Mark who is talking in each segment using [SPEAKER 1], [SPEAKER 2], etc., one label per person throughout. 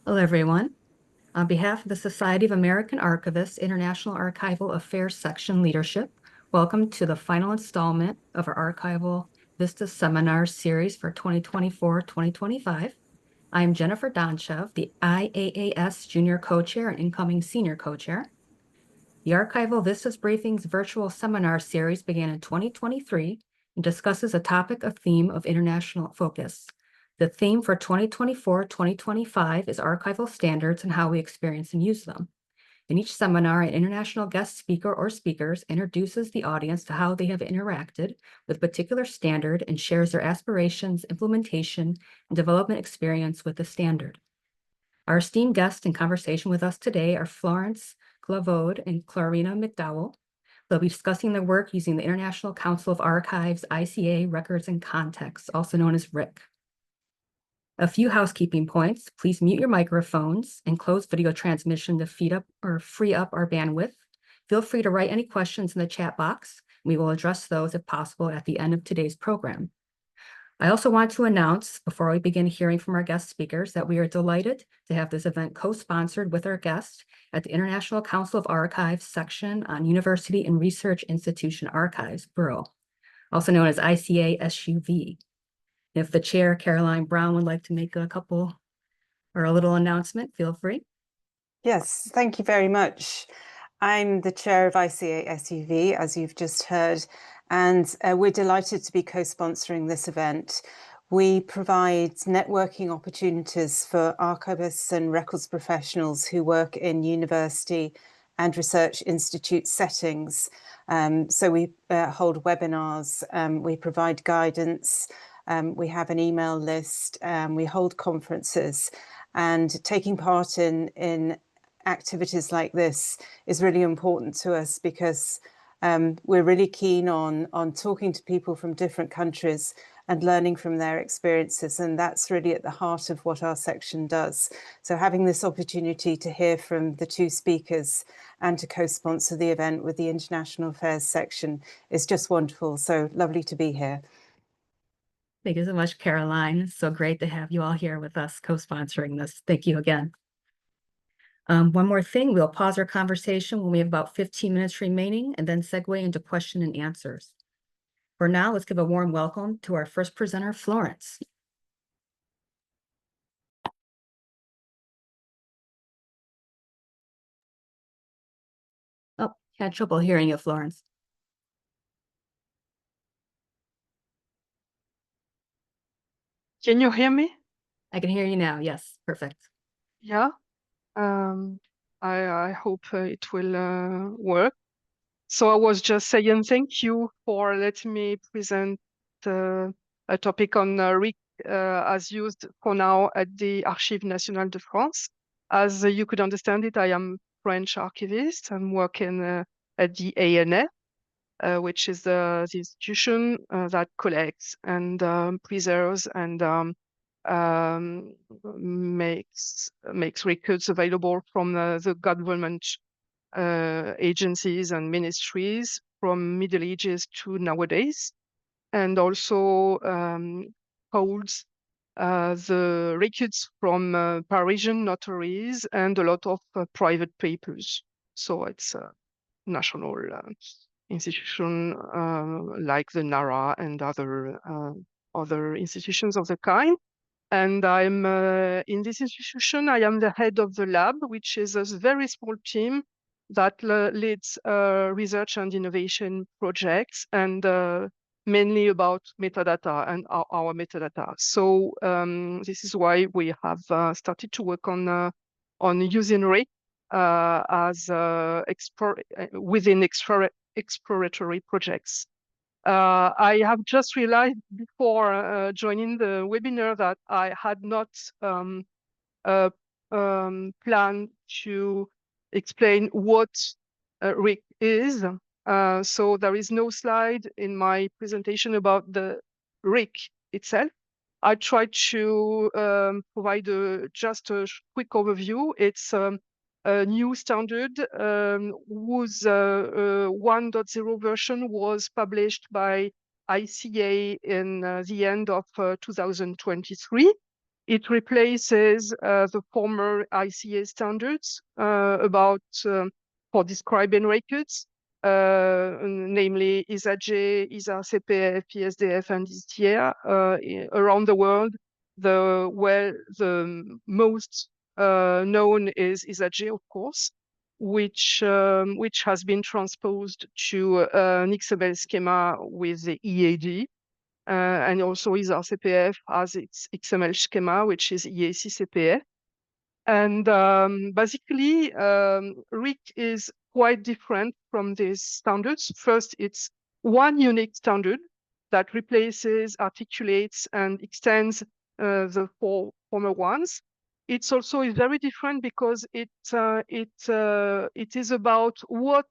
[SPEAKER 1] Hello, everyone. On behalf of the Society of American Archivists International Archival Affairs Section Leadership, welcome to the final installment of our Archival Vistas Seminar Series for 2024-2025. I am Jennifer Donchev, the IAAS Junior Co-Chair and incoming Senior Co-Chair. The Archival Vistas Briefings virtual seminar series began in 2023 and discusses a topic of theme of international focus. The theme for 2024-2025 is archival standards and how we experience and use them. In each seminar, an international guest speaker or speakers introduces the audience to how they have interacted with a particular standard and shares their aspirations, implementation, and development experience with the standard. Our esteemed guests in conversation with us today are Florence, Clavaud, and Carina McDowell. They'll be discussing their work using the International Council of Archives, ICA Records and Contexts, also known as RIC. A few housekeeping points. Please mute your microphones and close video transmission to free up our bandwidth. Feel free to write any questions in the chat box. We will address those if possible at the end of today's program. I also want to announce, before we begin hearing from our guest speakers, that we are delighted to have this event co-sponsored with our guest at the International Council of Archives section on University and Research Institution Archives, Bureau, also known as ICA SUV. If the chair, Caroline Brown, would like to make a couple or a little announcement, feel free.
[SPEAKER 2] Yes, thank you very much. I'm the chair of ICA SUV, as you've just heard, and we're delighted to be co-sponsoring this event. We provide networking opportunities for archivists and records professionals who work in university and research institute settings. So we hold webinars, we provide guidance, we have an email list, we hold conferences, and taking part in activities like this is really important to us because we're really keen on talking to people from different countries and learning from their experiences, and that's really at the heart of what our section does. So having this opportunity to hear from the two speakers and to co-sponsor the event with the International Affairs section is just wonderful. So lovely to be here.
[SPEAKER 1] Thank you so much, Caroline. It's so great to have you all here with us co-sponsoring this. Thank you again. One more thing, we'll pause our conversation when we have about 15 minutes remaining and then segue into question and answers. For now, let's give a warm welcome to our first presenter, Florence. Oh, had trouble hearing you, Florence.
[SPEAKER 3] Can you hear me?
[SPEAKER 1] I can hear you now. Yes, perfect.
[SPEAKER 3] Yeah. I hope it will work. So I was just saying thank you for letting me present a topic on RIC as used for now at the Archives nationales de France. As you could understand it, I am French archivist. I'm working at the ANF, which is the institution that collects and preserves and makes records available from the government agencies and ministries from Middle Ages to nowadays, and also holds the records from Parisian notaries and a lot of private papers. So it's a national institution like the NARA and other institutions of the kind. And I'm in this institution, I am the head of the lab, which is a very small team that leads research and innovation projects, and mainly about metadata and our metadata. So this is why we have started to work on using RIC as within exploratory projects. I have just realized before joining the webinar that I had not planned to explain what RIC is. So there is no slide in my presentation about the RIC itself. I tried to provide just a quick overview. It's a new standard whose 1.0 version was published by ICA in the end of 2023. It replaces the former ICA standards for describing records, namely ISA-J, ISA-CPF, ISDF, and ISTIA. Around the world, the most known is ISA-J, of course, which has been transposed to an XML schema with the EAD. And also ISA-CPF has its XML schema, which is EAC-CPF. And basically, RIC is quite different from these standards. First, it's one unique standard that replaces, articulates, and extends the four former ones. It's also very different because it is about what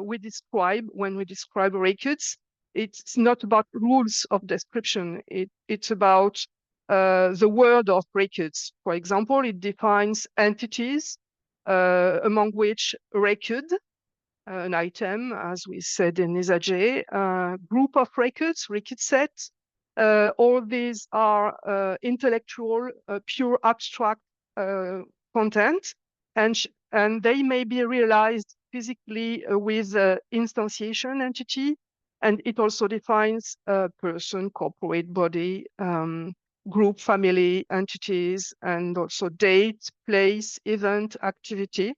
[SPEAKER 3] we describe when we describe records. It's not about rules of description. It's about the word of records. For example, it defines entities, among which record, an item, as we said in ISA-J, group of records, record sets. All these are intellectual, pure abstract content, and they may be realized physically with instantiation entity, and it also defines person, corporate body, group, family, entities, and also date, place, event, activity.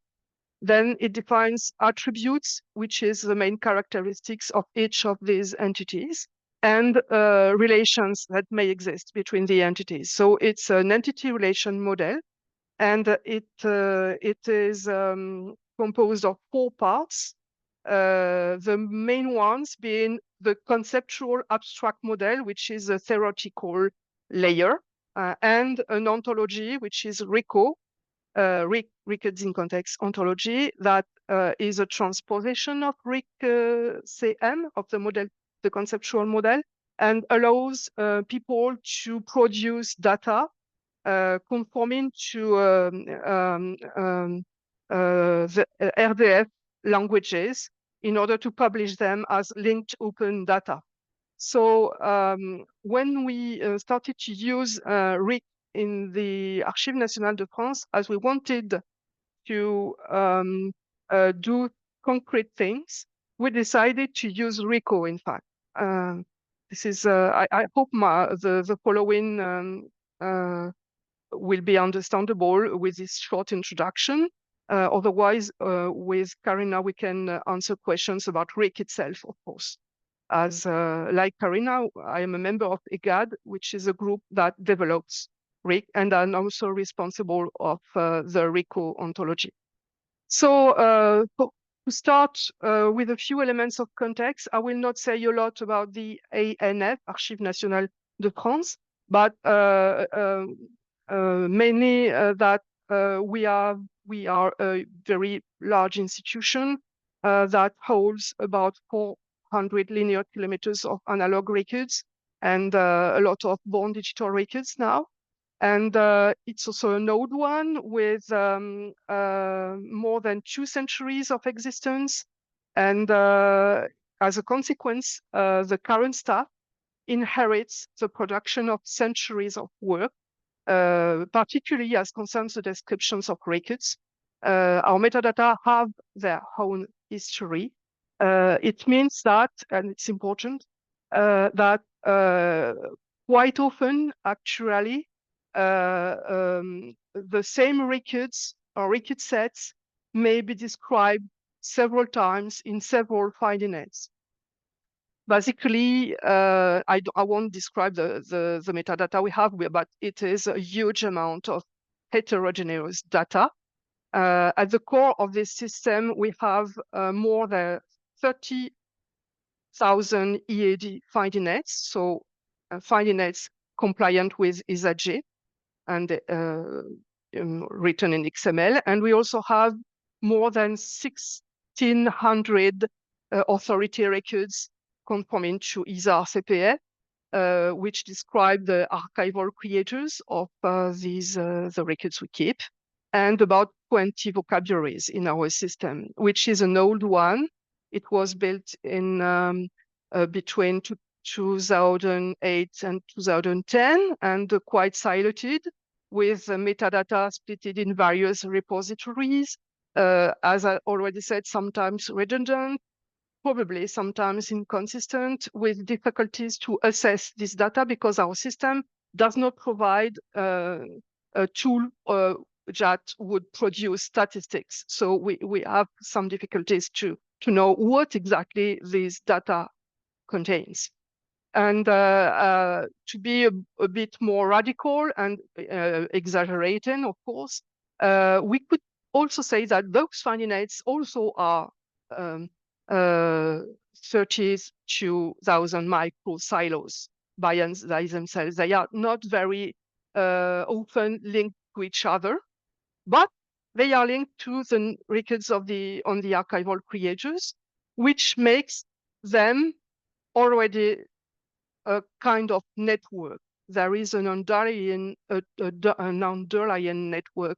[SPEAKER 3] Then it defines attributes, which is the main characteristics of each of these entities, and relations that may exist between the entities. So it's an entity relation model, and it is composed of 4 parts. The main ones being the conceptual abstract model, which is a theoretical layer, and an ontology, which is RICO, Records in Context ontology, that is a transposition of RIC-CM, of the model, the conceptual model, and allows people to produce data conforming to the RDF languages in order to publish them as linked open data. So when we started to use RIC in the Archives nationales de France, as we wanted to do concrete things, we decided to use RICO, in fact. This is, I hope the following will be understandable with this short introduction. Otherwise, with Carina, we can answer questions about RIC itself, of course. As like Carina, I am a member of EGAD, which is a group that develops RIC, and I'm also responsible of the RICO ontology. So to start with a few elements of context, I will not say a lot about the ANF, Archives nationales de France, but mainly that we are a very large institution that holds about 400 linear kilometers of analog records and a lot of born digital records now. And it's also an old one with more than 2 centuries of existence. And as a consequence, the current staff inherits the production of centuries of work, particularly as concerns the descriptions of records. Our metadata have their own history. It means that, and it's important, that quite often, actually, the same records or record sets may be described several times in several finding nets. Basically, I won't describe the metadata we have, but it is a huge amount of heterogeneous data. At the core of this system, we have more than 30,000 EAD finding nets, so finding nets compliant with ISA-J and written in XML. And we also have more than 1,600 authority records conforming to ISA-CPF, which describe the archival creators of the records we keep, and about 20 vocabularies in our system, which is an old one. It was built in between 2008 and 2010, and quite siloed, with metadata split in various repositories. As I already said, sometimes redundant, probably sometimes inconsistent, with difficulties to assess this data because our system does not provide a tool that would produce statistics. So we have some difficulties to know what exactly this data contains. And to be a bit more radical and exaggerating, of course, we could also say that those findings also are 32,000 micro silos by themselves. They are not very often linked to each other, but they are linked to the records on the archival creators, which makes them already a kind of network. There is an underlying network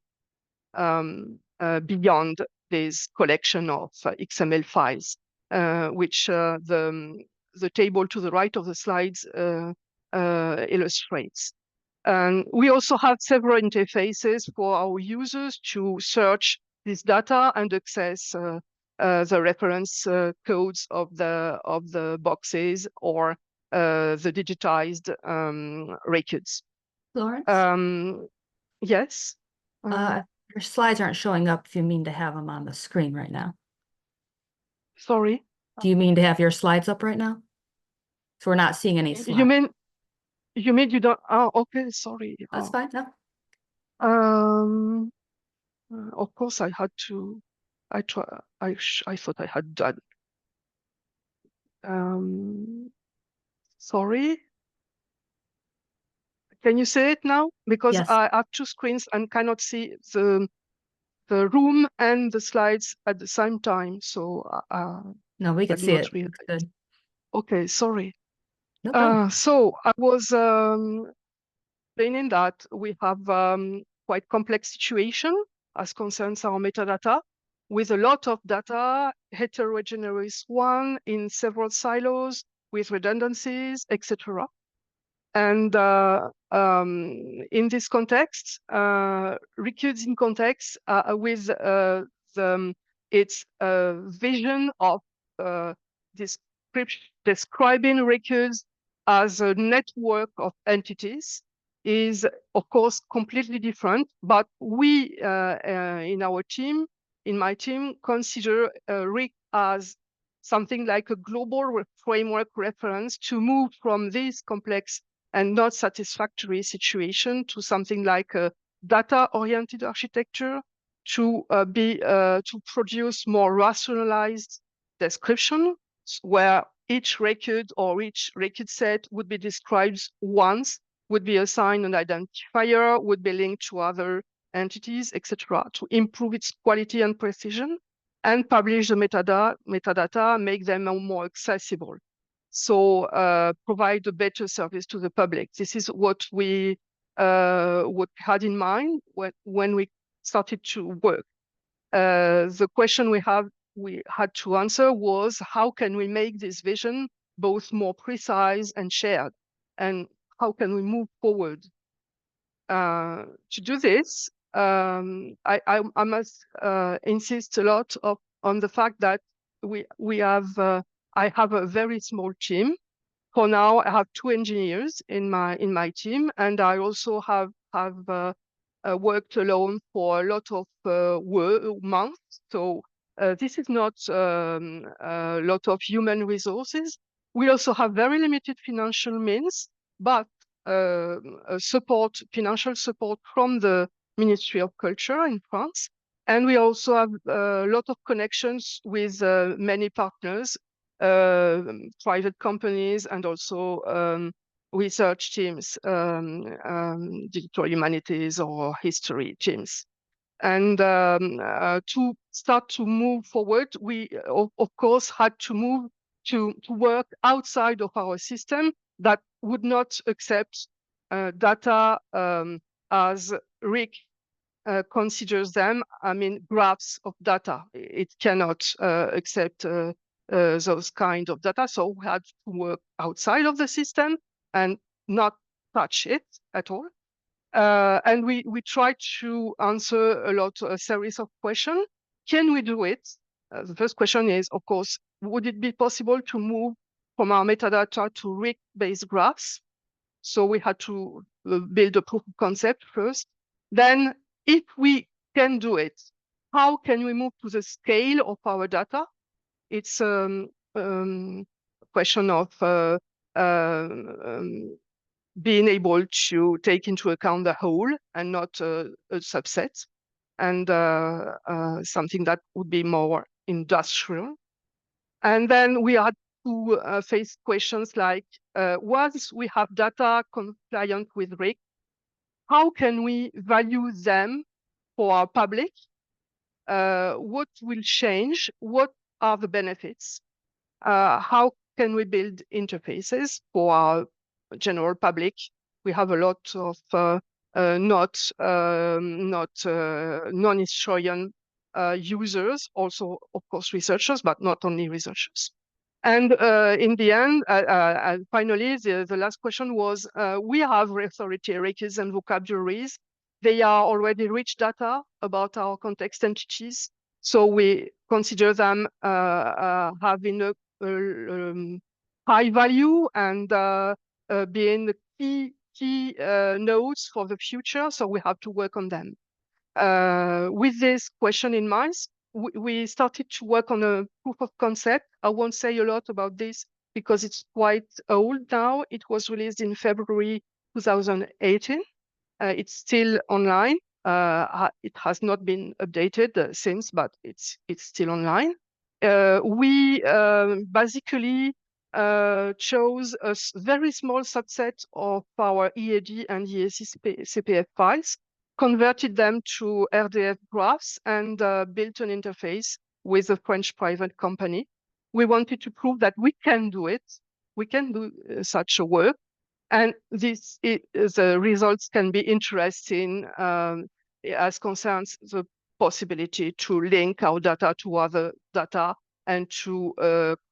[SPEAKER 3] beyond this collection of XML files, which the table to the right of the slides illustrates. And we also have several interfaces for our users to search this data and access the reference codes of the boxes or the digitized records.
[SPEAKER 1] Florence?
[SPEAKER 3] Yes.
[SPEAKER 1] Your slides aren't showing up if you mean to have them on the screen right now.
[SPEAKER 3] Sorry?
[SPEAKER 1] Do you mean to have your slides up right now? So we're not seeing any slides.
[SPEAKER 3] You mean you don't? Oh, okay, sorry.
[SPEAKER 1] That's fine, no.
[SPEAKER 3] Of course I had to, I thought I had done. Sorry. Can you say it now? Because
[SPEAKER 1] Yes.
[SPEAKER 3] I have two screens and cannot see the room and the slides at the same time. So
[SPEAKER 1] no, we could see it.
[SPEAKER 3] Really.
[SPEAKER 1] It's good.
[SPEAKER 3] Okay, sorry.
[SPEAKER 1] No problem.
[SPEAKER 3] So I was explaining that we have quite complex situation as concerns our metadata, with a lot of data, heterogeneous one in several silos, with redundancies, etc. And in this context, records in context with its vision of describing records as a network of entities is, of course, completely different. But we, in my team, consider RIC as something like a global framework reference to move from this complex and not satisfactory situation to something like a data-oriented architecture to produce more rationalized description, where each record or each record set would be described once, would be assigned an identifier, would be linked to other entities, etc., to improve its quality and precision, and publish the metadata, make them more accessible. So provide a better service to the public. This is what we had in mind when we started to work. The question we had to answer was, how can we make this vision both more precise and shared? And how can we move forward? To do this, I must insist a lot on the fact that I have a very small team. For now, I have 2 engineers in my team, and I also have worked alone for a lot of months. So this is not a lot of human resources. We also have very limited financial means, but financial support from the Ministry of Culture in France. And we also have a lot of connections with many partners, private companies, and also research teams, digital humanities or history teams. And to start to move forward, we of course had to move to work outside of our system that would not accept data as RIC considers them. I mean, graphs of data. It cannot accept those kind of data. So we had to work outside of the system and not touch it at all. And we tried to answer a series of questions. Can we do it? The first question is, of course, would it be possible to move from our metadata to RIC-based graphs? So we had to build a proof of concept first. Then, if we can do it, how can we move to the scale of our data? It's a question of being able to take into account the whole and not a subset, and something that would be more industrial. And then we had to face questions like, once we have data compliant with RIC, how can we value them for our public? What will change? What are the benefits? How can we build interfaces for our general public? We have a lot of non-historian users, also, of course, researchers, but not only researchers. And in the end, finally, the last question was, we have authority records and vocabularies. They are already rich data about our context entities. So we consider them having a high value and being the key nodes for the future. So we have to work on them. With this question in mind, we started to work on a proof of concept. I won't say a lot about this because it's quite old now. It was released in February 2018. It's still online. It has not been updated since, but it's still online. We basically chose a very small subset of our EAD and EAC-CPF files, converted them to RDF graphs, and built an interface with a French private company. We wanted to prove that we can do it. We can do such a work. And the results can be interesting as concerns the possibility to link our data to other data and to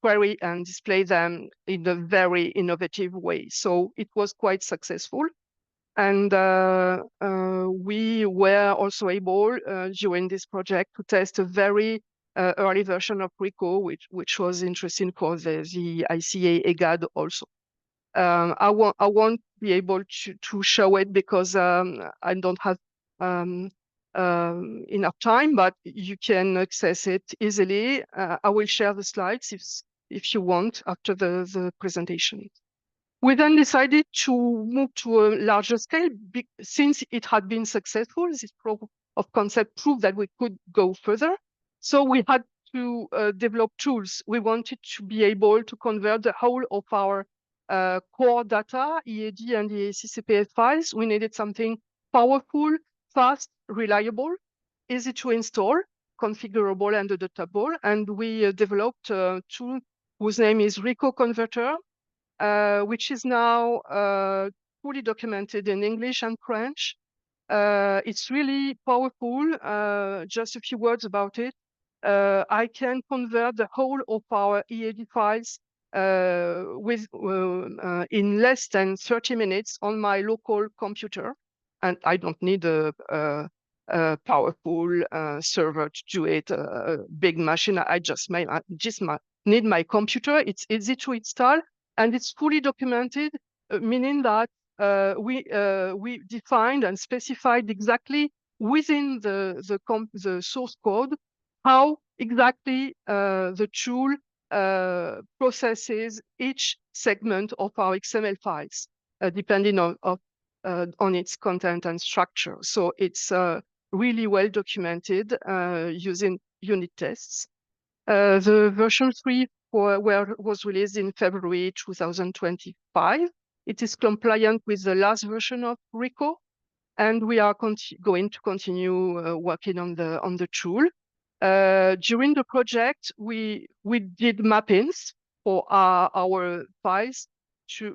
[SPEAKER 3] query and display them in a very innovative way. So it was quite successful. And we were also able, during this project, to test a very early version of RICO, which was interesting for the ICA EGAD also. I won't be able to show it because I don't have enough time, but you can access it easily. I will share the slides if you want after the presentation. We then decided to move to a larger scale since it had been successful. This proof of concept proved that we could go further. So we had to develop tools. We wanted to be able to convert the whole of our core data, EAD and EAC-CPF files. We needed something powerful, fast, reliable, easy to install, configurable and editable. And we developed a tool whose name is RICO Converter, which is now fully documented in English and French. It's really powerful. Just a few words about it. I can convert the whole of our EAD files in less than 30 minutes on my local computer. And I don't need a powerful server to do it, a big machine. I just need my computer. It's easy to install. And it's fully documented, meaning that we defined and specified exactly within the source code how exactly the tool processes each segment of our XML files, depending on its content and structure. So it's really well documented using unit tests. The version 3 was released in February 2025. It is compliant with the last version of RICO, and we are going to continue working on the tool. During the project, we did mappings for our files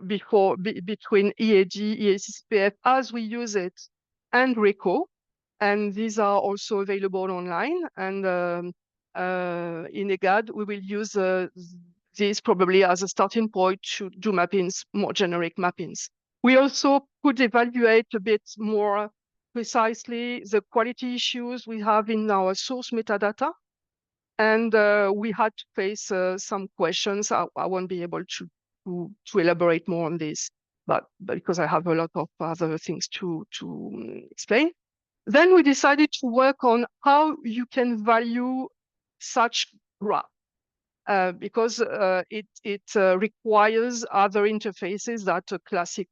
[SPEAKER 3] between EAD, EAC-CPF as we use it, and RICO, and these are also available online. And in EGAD, we will use this probably as a starting point to do mappings, more generic mappings. We also could evaluate a bit more precisely the quality issues we have in our source metadata. And we had to face some questions. I won't be able to elaborate more on this, but because I have a lot of other things to explain. Then we decided to work on how you can value such graph. Because it requires other interfaces that a classic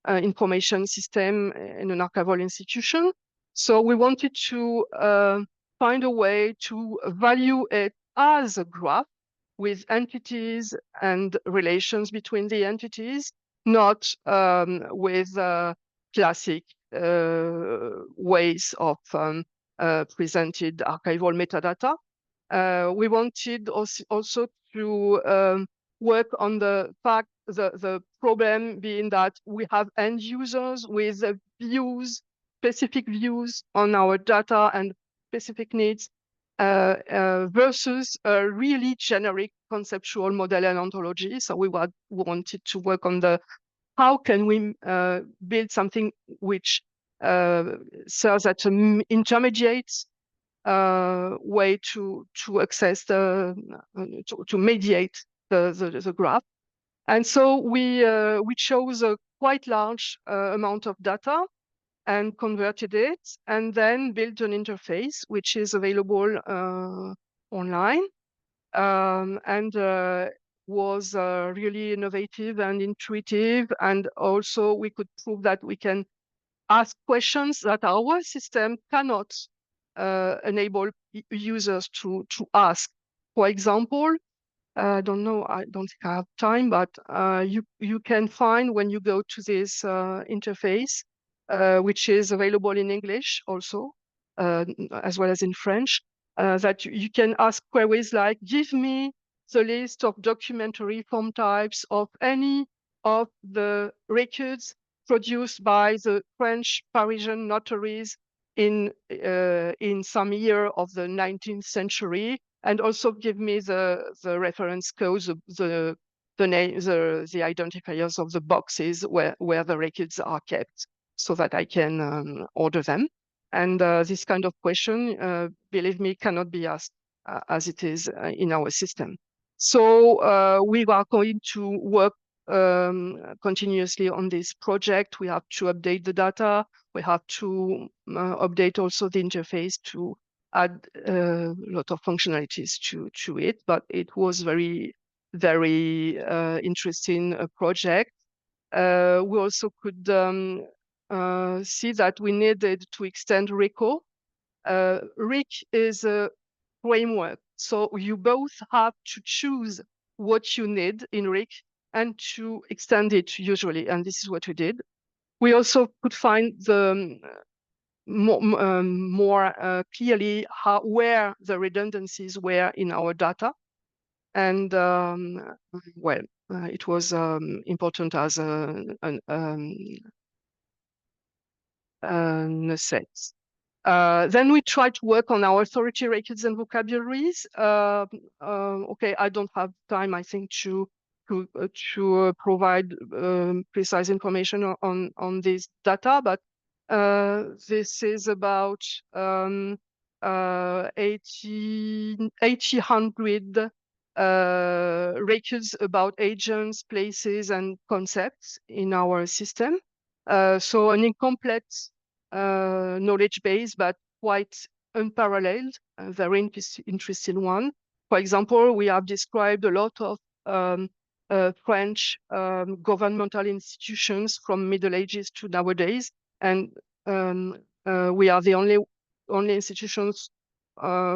[SPEAKER 3] information system in an archival institution. So we wanted to find a way to value it as a graph with entities and relations between the entities, not with classic ways of presented archival metadata. We wanted also to work on the fact, the problem being that we have end users with views, specific views on our data and specific needs versus a really generic conceptual model and ontology. So we wanted to work on the how can we build something which serves as an intermediate way to access the to mediate the graph. And so we chose a quite large amount of data and converted it, and then built an interface which is available online, and was really innovative and intuitive. And also we could prove that we can ask questions that our system cannot enable users to ask. For example, I don't know, I don't think I have time, but you can find when you go to this interface, which is available in English also, as well as in French, that you can ask queries like, give me the list of documentary form types of any of the records produced by the French Parisian notaries in some year of the 19th century, and also give me the reference codes, the name, the identifiers of the boxes where the records are kept, so that I can order them. And this kind of question, believe me, cannot be asked as it is in our system. So we are going to work continuously on this project. We have to update the data. We have to update also the interface to add a lot of functionalities to it. But it was very interesting project. We also could see that we needed to extend RICO. RIC is a framework, so you both have to choose what you need in RIC and to extend it usually, and this is what we did. We also could find the more clearly where the redundancies were in our data, and well, it was important as an asset. Then we try to work on our authority records and vocabularies. Okay, I don't have time, I think, to provide precise information on this data, but this is about 1,800 records about agents, places, and concepts in our system. So an incomplete knowledge base, but quite unparalleled, a very interesting one. For example, we have described a lot of French governmental institutions from Middle Ages to nowadays, and we are the only institutions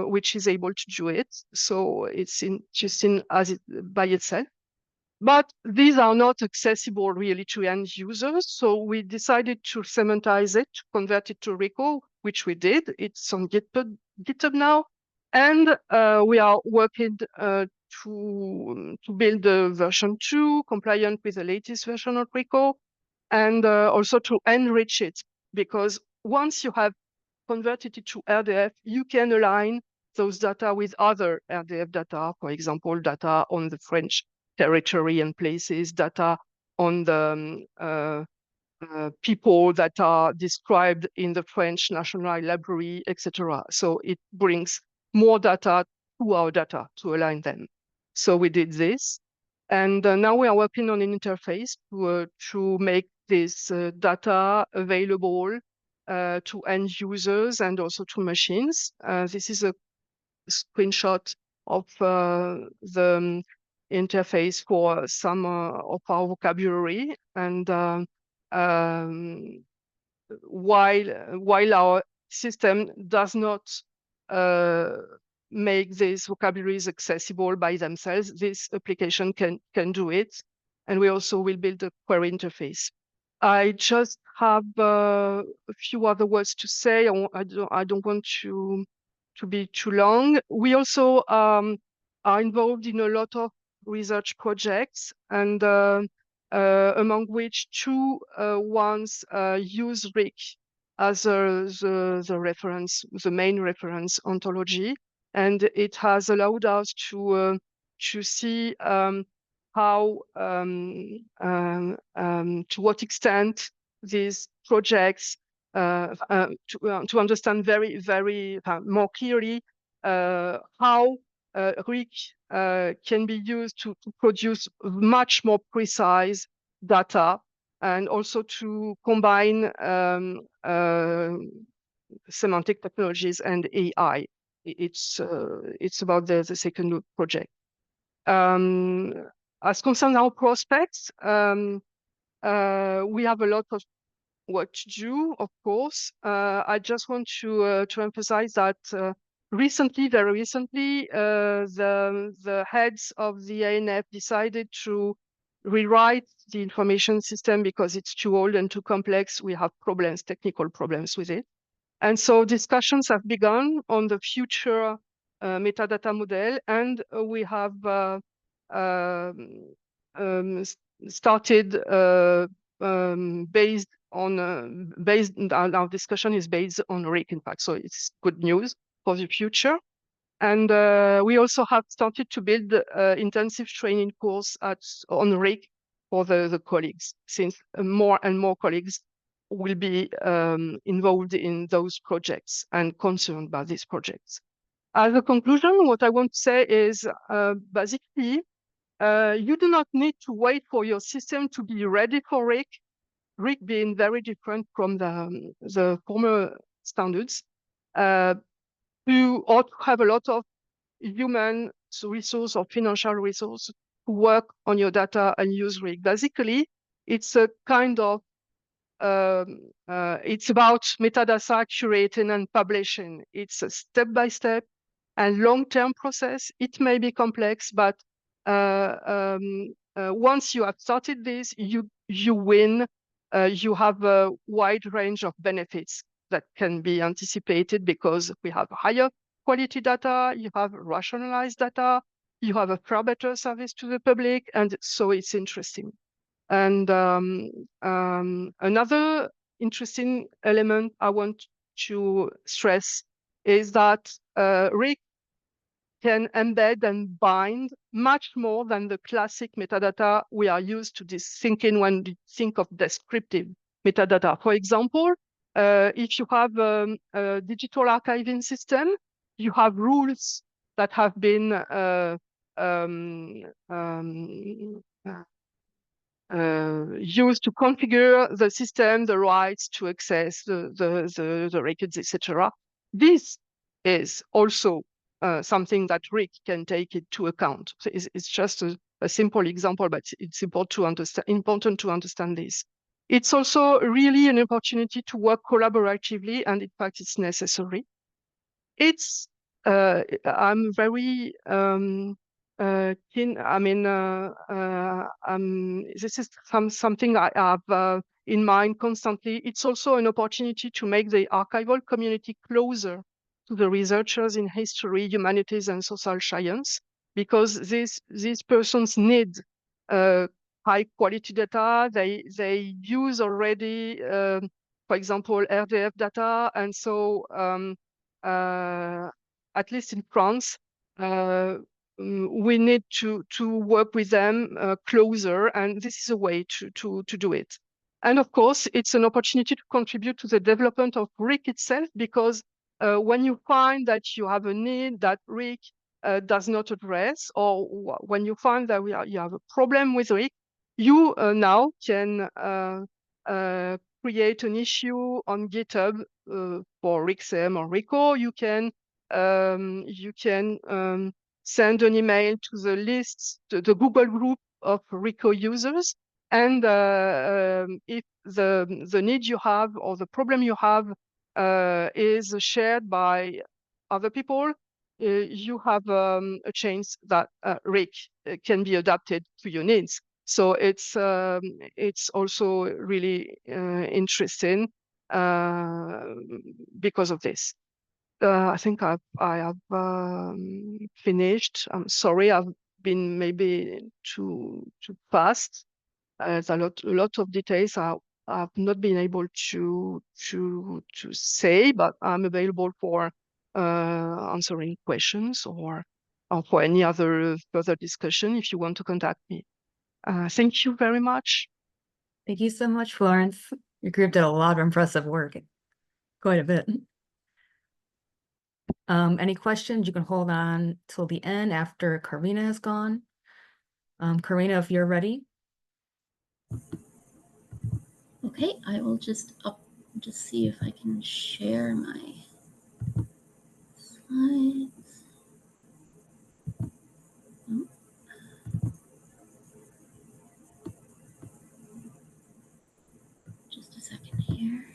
[SPEAKER 3] which is able to do it. So it's interesting as by itself. But these are not accessible really to end users. So we decided to sementize it, convert it to RICO, which we did. It's on GitHub now. And we are working to build the version 2 compliant with the latest version of RICO, and also to enrich it, because once you have converted it to RDF, you can align those data with other RDF data, for example, data on the French territory and places, data on the people that are described in the French National Library, etc. So it brings more data to our data to align them. So we did this. And now we are working on an interface to make this data available to end users and also to machines. This is a screenshot of the interface for some of our vocabulary. And while our system does not make these vocabularies accessible by themselves, this application can do it. And we also will build a query interface. I just have a few other words to say. I don't want to be too long. We also are involved in a lot of research projects, and among which two ones use RIC as the reference, the main reference ontology, and it has allowed us to see how to what extent these projects to understand very more clearly how RIC can be used to produce much more precise data, and also to combine semantic technologies and AI. It's about the second project. As concerns our prospects, we have a lot of work to do, of course. I just want to emphasize that very recently, the heads of the ANF decided to rewrite the information system because it's too old and too complex. We have problems, technical problems with it. And so discussions have begun on the future metadata model, and we have started based on our discussion is based on RIC, in fact, so it's good news for the future. And we also have started to build intensive training course on RIC for the colleagues, since more and more colleagues will be involved in those projects and concerned by these projects. As a conclusion, what I want to say is basically, you do not need to wait for your system to be ready for RIC. RIC being very different from the former standards, to have a lot of human resource or financial resource to work on your data and use RIC. Basically, it's a kind of it's about metadata curating and publishing. It's a step-by-step and long-term process. It may be complex, but once you have started this, you win. You have a wide range of benefits that can be anticipated because we have higher quality data, you have rationalized data, you have a far better service to the public, and so it's interesting. And another interesting element I want to stress is that RIC can embed and bind much more than the classic metadata we are used to thinking when we think of descriptive metadata. For example, if you have a digital archiving system, you have rules that have been used to configure the system, the rights to access the records, etc. This is also something that RIC can take into account. So it's just a simple example, but it's important to understand this. It's also really an opportunity to work collaboratively, and in fact, it's necessary. It's I'm very keen. I mean, this is something I have in mind constantly. It's also an opportunity to make the archival community closer to the researchers in history, humanities, and social science, because these persons need high quality data. They use already, for example, RDF data, and so at least in France, we need to work with them closer, and this is a way to do it. And of course, it's an opportunity to contribute to the development of RIC itself, because when you find that you have a need that RIC does not address, or when you find that you have a problem with RIC, you now can create an issue on GitHub for RICSEM or RICO. You can send an email to the lists, to the Google group of RICO users, and if the need you have or the problem you have is shared by other people, you have a chance that RIC can be adapted to your needs. So it's also really interesting because of this. I think I have finished. I'm sorry, I've been maybe too fast. There's a lot of details I've not been able to say, but I'm available for answering questions or for any other further discussion if you want to contact me. Thank you very much.
[SPEAKER 1] Thank you so much, Florence. Your group did a lot of impressive work, quite a bit. Any questions? You can hold on till the end after Carina is gone. Carina, if you're ready.
[SPEAKER 4] Okay, I will just see if I can share my slides. Oh. Just a second here.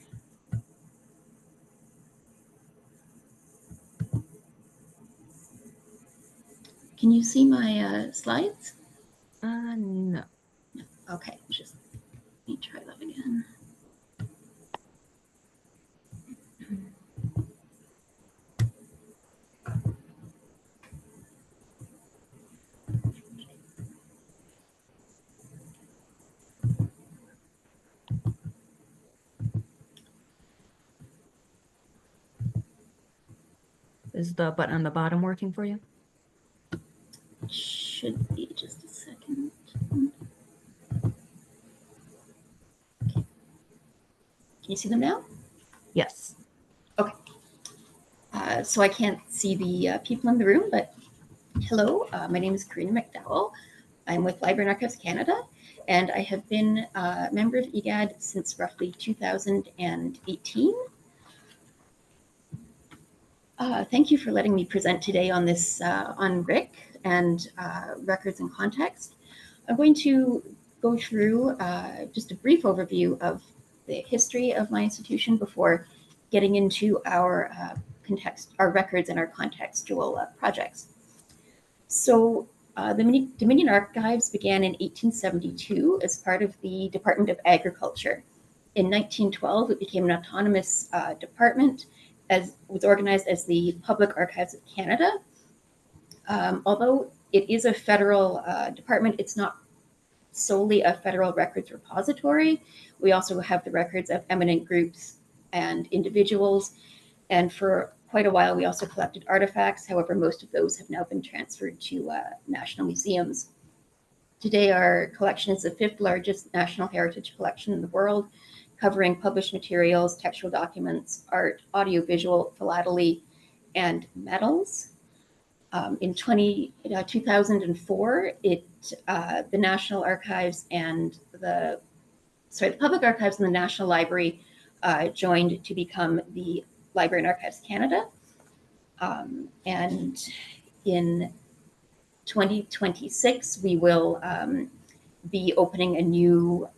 [SPEAKER 4] Can you see my slides?
[SPEAKER 1] No.
[SPEAKER 4] Okay, just let me try that again.
[SPEAKER 1] Is the button on the bottom working for you?
[SPEAKER 4] It should be. Just a second. Okay. Can you see them now?
[SPEAKER 1] Yes.
[SPEAKER 4] Okay. So I can't see the people in the room, but hello, my name is Carina McDowell. I'm with Library and Archives Canada, and I have been a member of EGAD since roughly 2018. Thank you for letting me present today on this, on RIC and records and context. I'm going to go through just a brief overview of the history of my institution before getting into our records and our contextual projects. So the Dominion Archives began in 1872 as part of the Department of Agriculture. In 1912, it became an autonomous department, as was organized as the Public Archives of Canada. Although it is a federal department, it's not solely a federal records repository. We also have the records of eminent groups and individuals. And for quite a while, we also collected artifacts. However, most of those have now been transferred to national museums. Today, our collection is the 5th largest national heritage collection in the world, covering published materials, textual documents, art, audiovisual, philately, and medals. In 2004, the National Archives and the Public Archives and the National Library joined to become the Library and Archives Canada. And in 2026, we will be opening a new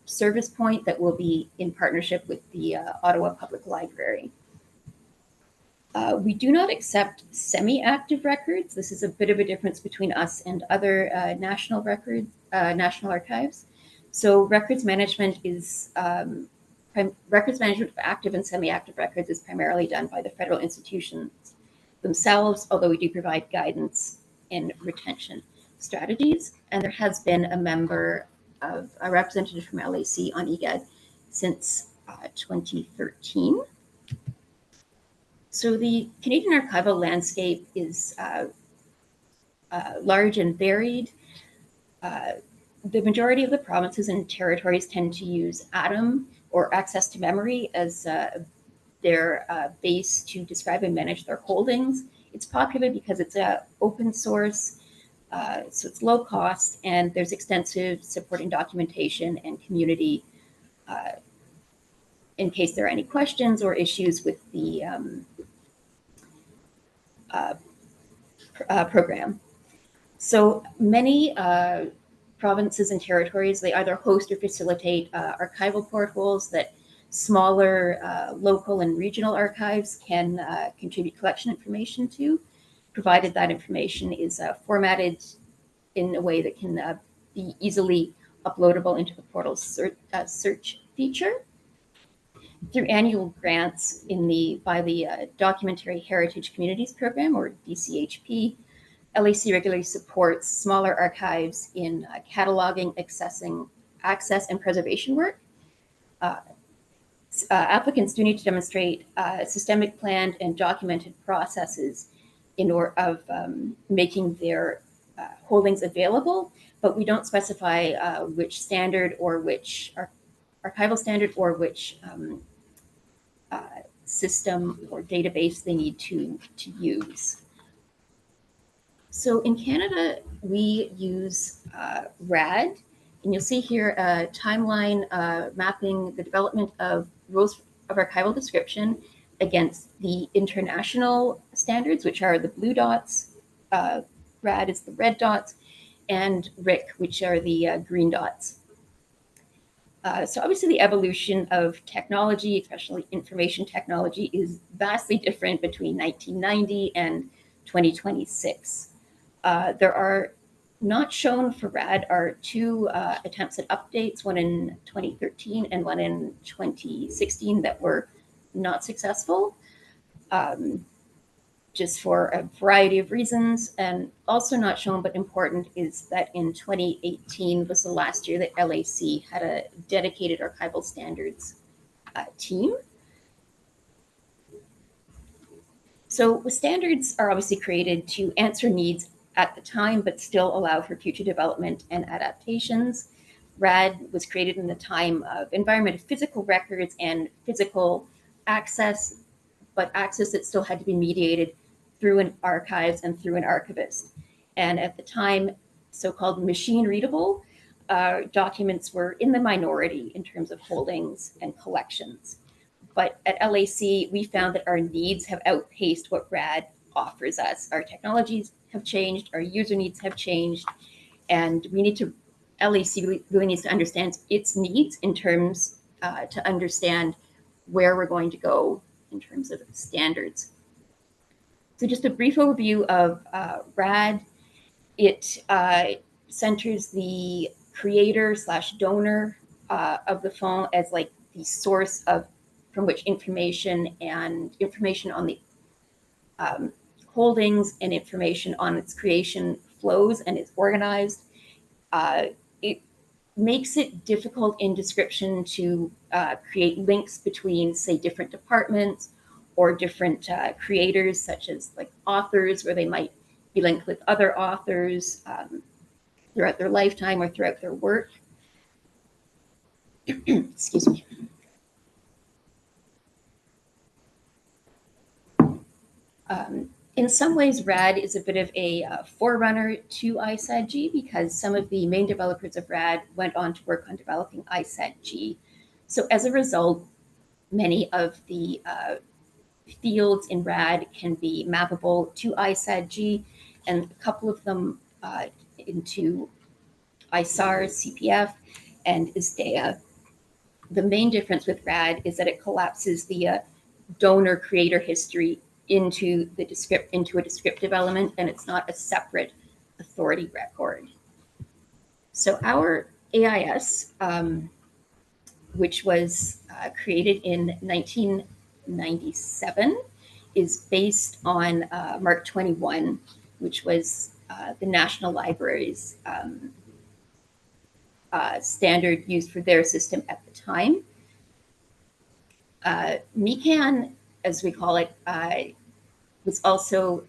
[SPEAKER 4] service point that will be in partnership with the Ottawa Public Library. We do not accept semi-active records. This is a bit of a difference between us and other national archives. So records management is records management for active and semi-active records is primarily done by the federal institutions themselves, although we do provide guidance in retention strategies. And there has been a representative from LAC on EGAD since 2013. So the Canadian archival landscape is large and varied. The majority of the provinces and territories tend to use ATOM or access to memory as their base to describe and manage their holdings. It's popular because it's open source, so it's low cost, and there's extensive supporting documentation and community in case there are any questions or issues with the program. So many provinces and territories, they either host or facilitate archival portals that smaller local and regional archives can contribute collection information to, provided that information is formatted in a way that can be easily uploadable into the portal's search feature. Through annual grants by the Documentary Heritage Communities Program, or DCHP, LAC regularly supports smaller archives in cataloging, access, and preservation work. Applicants do need to demonstrate systemic, planned, and documented processes in order of making their holdings available, but we don't specify which standard or which archival standard or which system or database they need to use. So in Canada, we use RAD, and you'll see here a timeline mapping the development of rules of archival description against the international standards, which are the blue dots, RAD is the red dots, and RIC, which are the green dots. So obviously the evolution of technology, especially information technology, is vastly different between 1990 and 2026. There are not shown for RAD are two attempts at updates, one in 2013 and one in 2016 that were not successful, just for a variety of reasons. And also not shown but important is that in 2018 was the last year that LAC had a dedicated archival standards team. So standards are obviously created to answer needs at the time, but still allow for future development and adaptations. RAD was created in the time of environment of physical records and physical access, but access that still had to be mediated through an archives and through an archivist. And at the time, so-called machine readable documents were in the minority in terms of holdings and collections. But at LAC, we found that our needs have outpaced what RAD offers us. Our technologies have changed, our user needs have changed, and we need to, LAC really needs to understand its needs in terms to understand where we're going to go in terms of standards. So just a brief overview of RAD. It centers the creator / donor of the file as like the source of from which information on the holdings and information on its creation flows and is organized. It makes it difficult in description to create links between, say, different departments or different creators, such as like authors, where they might be linked with other authors throughout their lifetime or throughout their work. Excuse me. In some ways, RAD is a bit of a forerunner to ISAG because some of the main developers of RAD went on to work on developing ISAG. So as a result, many of the fields in RAD can be mappable to ISAG, and a couple of them into ISARS, CPF, and ISDEA. The main difference with RAD is that it collapses the donor-creator history into a descriptive element, and it's not a separate authority record. So our AIS, which was created in 1997, is based on Mark 21, which was the National Library's standard used for their system at the time. MICAN as we call it, was also,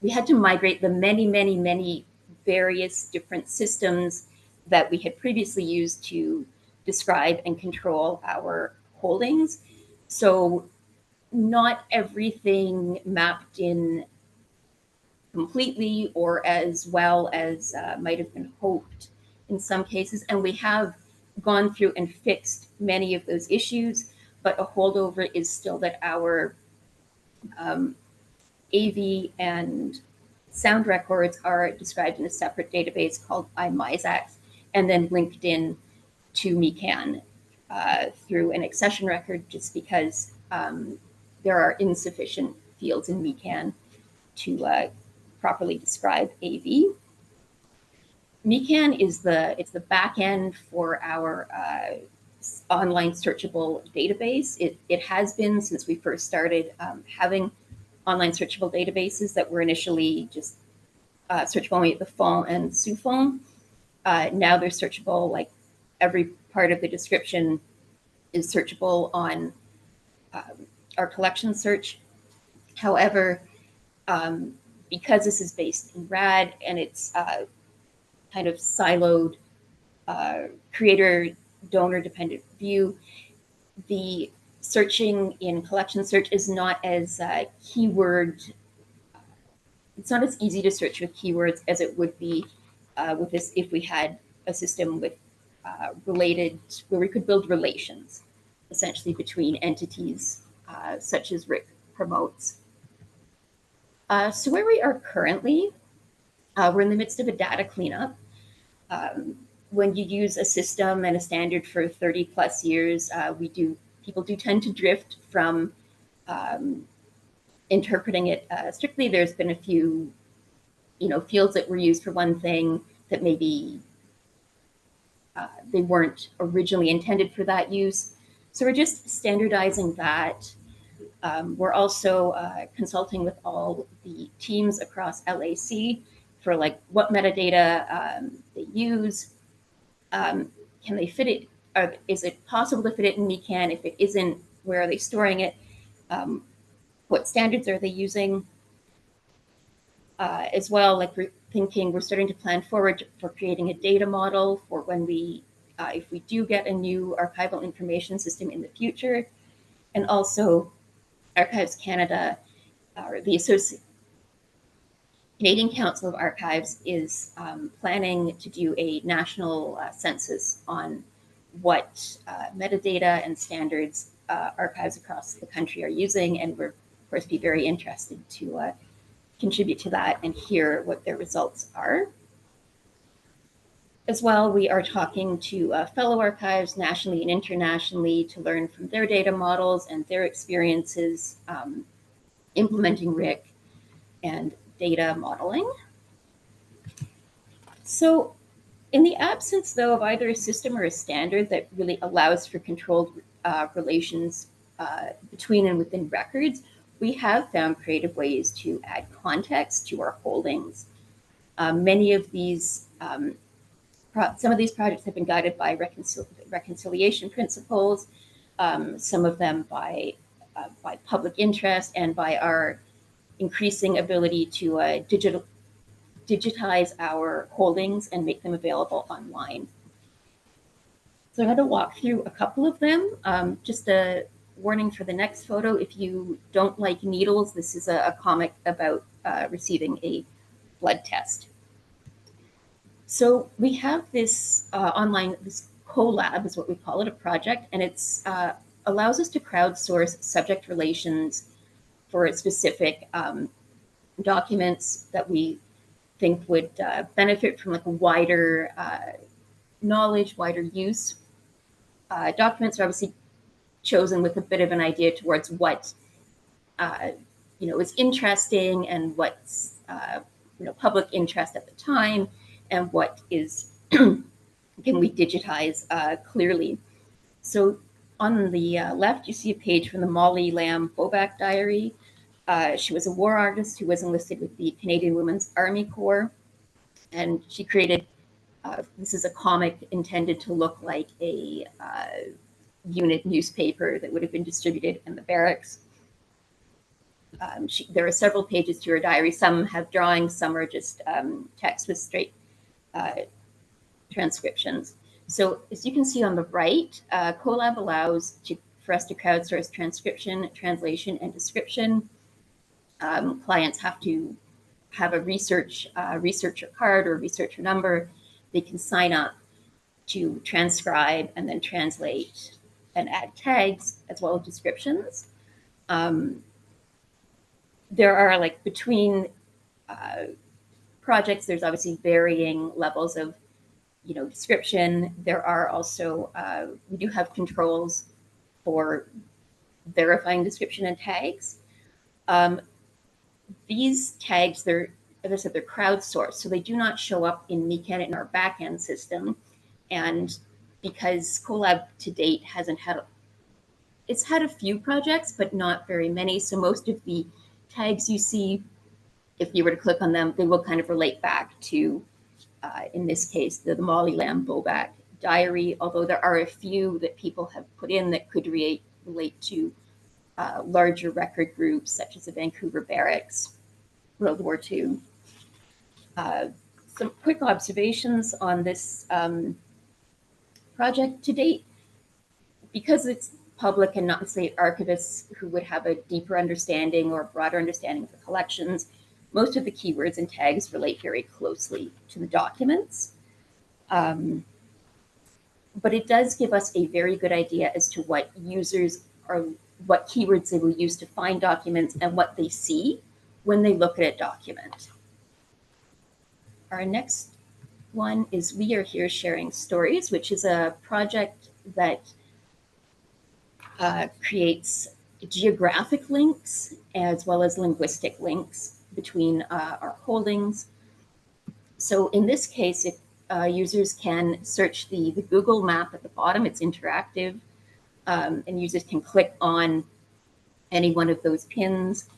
[SPEAKER 4] we had to migrate the many various different systems that we had previously used to describe and control our holdings. So not everything mapped in completely or as well as might have been hoped in some cases. And we have gone through and fixed many of those issues, but a holdover is still that our AV and sound records are described in a separate database called iMisax and then linked in to MeCan through an accession record, just because there are insufficient fields in MeCan to properly describe AV. MeCan is the back end for our online searchable database. It has been since we first started having online searchable databases that were initially just searchable only at the font and sous-font. Now they're searchable, like every part of the description is searchable on our collection search. However, because this is based in RAD and it's kind of siloed creator donor dependent view, the searching in collection search is not as keyword, it's not as easy to search with keywords as it would be with this if we had a system with related, where we could build relations essentially between entities such as Rick promotes. So where we are currently, we're in the midst of a data cleanup. When you use a system and a standard for 30 plus years, people do tend to drift from interpreting it strictly. There's been a few, fields that were used for one thing that maybe they weren't originally intended for that use. So we're just standardizing that. We're also consulting with all the teams across LAC for like what metadata they use. Can they fit it? Is it possible to fit it in MeCan? If it isn't, where are they storing it? What standards are they using? As well, like we're starting to plan forward for creating a data model for when we, if we do get a new archival information system in the future. And also Archives Canada, or the Canadian Council of Archives is planning to do a national census on what metadata and standards archives across the country are using, and we're, of course, be very interested to contribute to that and hear what their results are. As well, we are talking to fellow archives nationally and internationally to learn from their data models and their experiences implementing RIC and data modeling. So in the absence, though, of either a system or a standard that really allows for controlled relations between and within records, we have found creative ways to add context to our holdings. Many of these, some of these projects have been guided by reconciliation principles, some of them by public interest and by our increasing ability to digitize our holdings and make them available online. So I'm going to walk through a couple of them. Just a warning for the next photo. If you don't like needles, this is a comic about receiving a blood test. So we have this online, this collab is what we call it, a project, and it's allows us to crowdsource subject relations for specific documents that we think would benefit from like a wider knowledge, wider use. Documents are obviously chosen with a bit of an idea towards what is interesting and what's public interest at the time, and what is can we digitize clearly. So on the left, you see a page from the Molly Lamb Boback diary. She was a war artist who was enlisted with the Canadian Women's Army Corps, and she created, this is a comic intended to look like a unit newspaper that would have been distributed in the barracks. There are several pages to her diary. Some have drawings, some are just text with straight transcriptions. So as you can see on the right, Colab allows for us to crowdsource transcription, translation, and description. Clients have to have a researcher card or researcher number. They can sign up to transcribe and then translate and add tags as well as descriptions. There are, like, between projects, there's obviously varying levels of, description. There are also, we do have controls for verifying description and tags. These tags, as I said, they're crowdsourced, so they do not show up in MeCAD in our backend system. And because Colab to date it's had a few projects, but not very many. So most of the tags you see, if you were to click on them, they will kind of relate back to, in this case, the Molly Lamb Boback diary, although there are a few that people have put in that could relate to larger record groups, such as the Vancouver Barracks, World War II. Some quick observations on this project to date. Because it's public and not necessarily archivists who would have a deeper understanding or broader understanding of the collections, most of the keywords and tags relate very closely to the documents. But it does give us a very good idea as to what keywords they will use to find documents and what they see when they look at a document. Our next one is We Are Here Sharing Stories, which is a project that creates geographic links as well as linguistic links between our holdings. So in this case, if users can search the Google map at the bottom, it's interactive, and users can click on any one of those pins,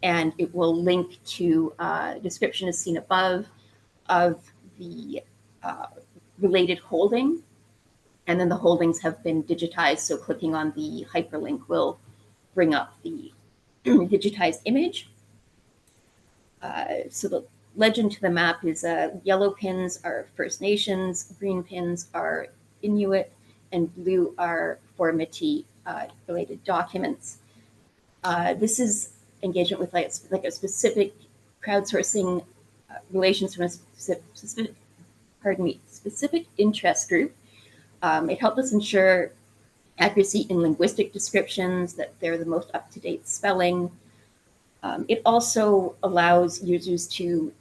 [SPEAKER 4] and it will link to a description as seen above of the related holding. And then the holdings have been digitized, so clicking on the hyperlink will bring up the digitized image. So the legend to the map is yellow pins are First Nations, green pins are Inuit, and blue are for Métis-related documents. This is engagement with like a specific crowdsourcing relations from a specific interest group. It helped us ensure accuracy in linguistic descriptions, that they're the most up-to-date spelling. It also allows users to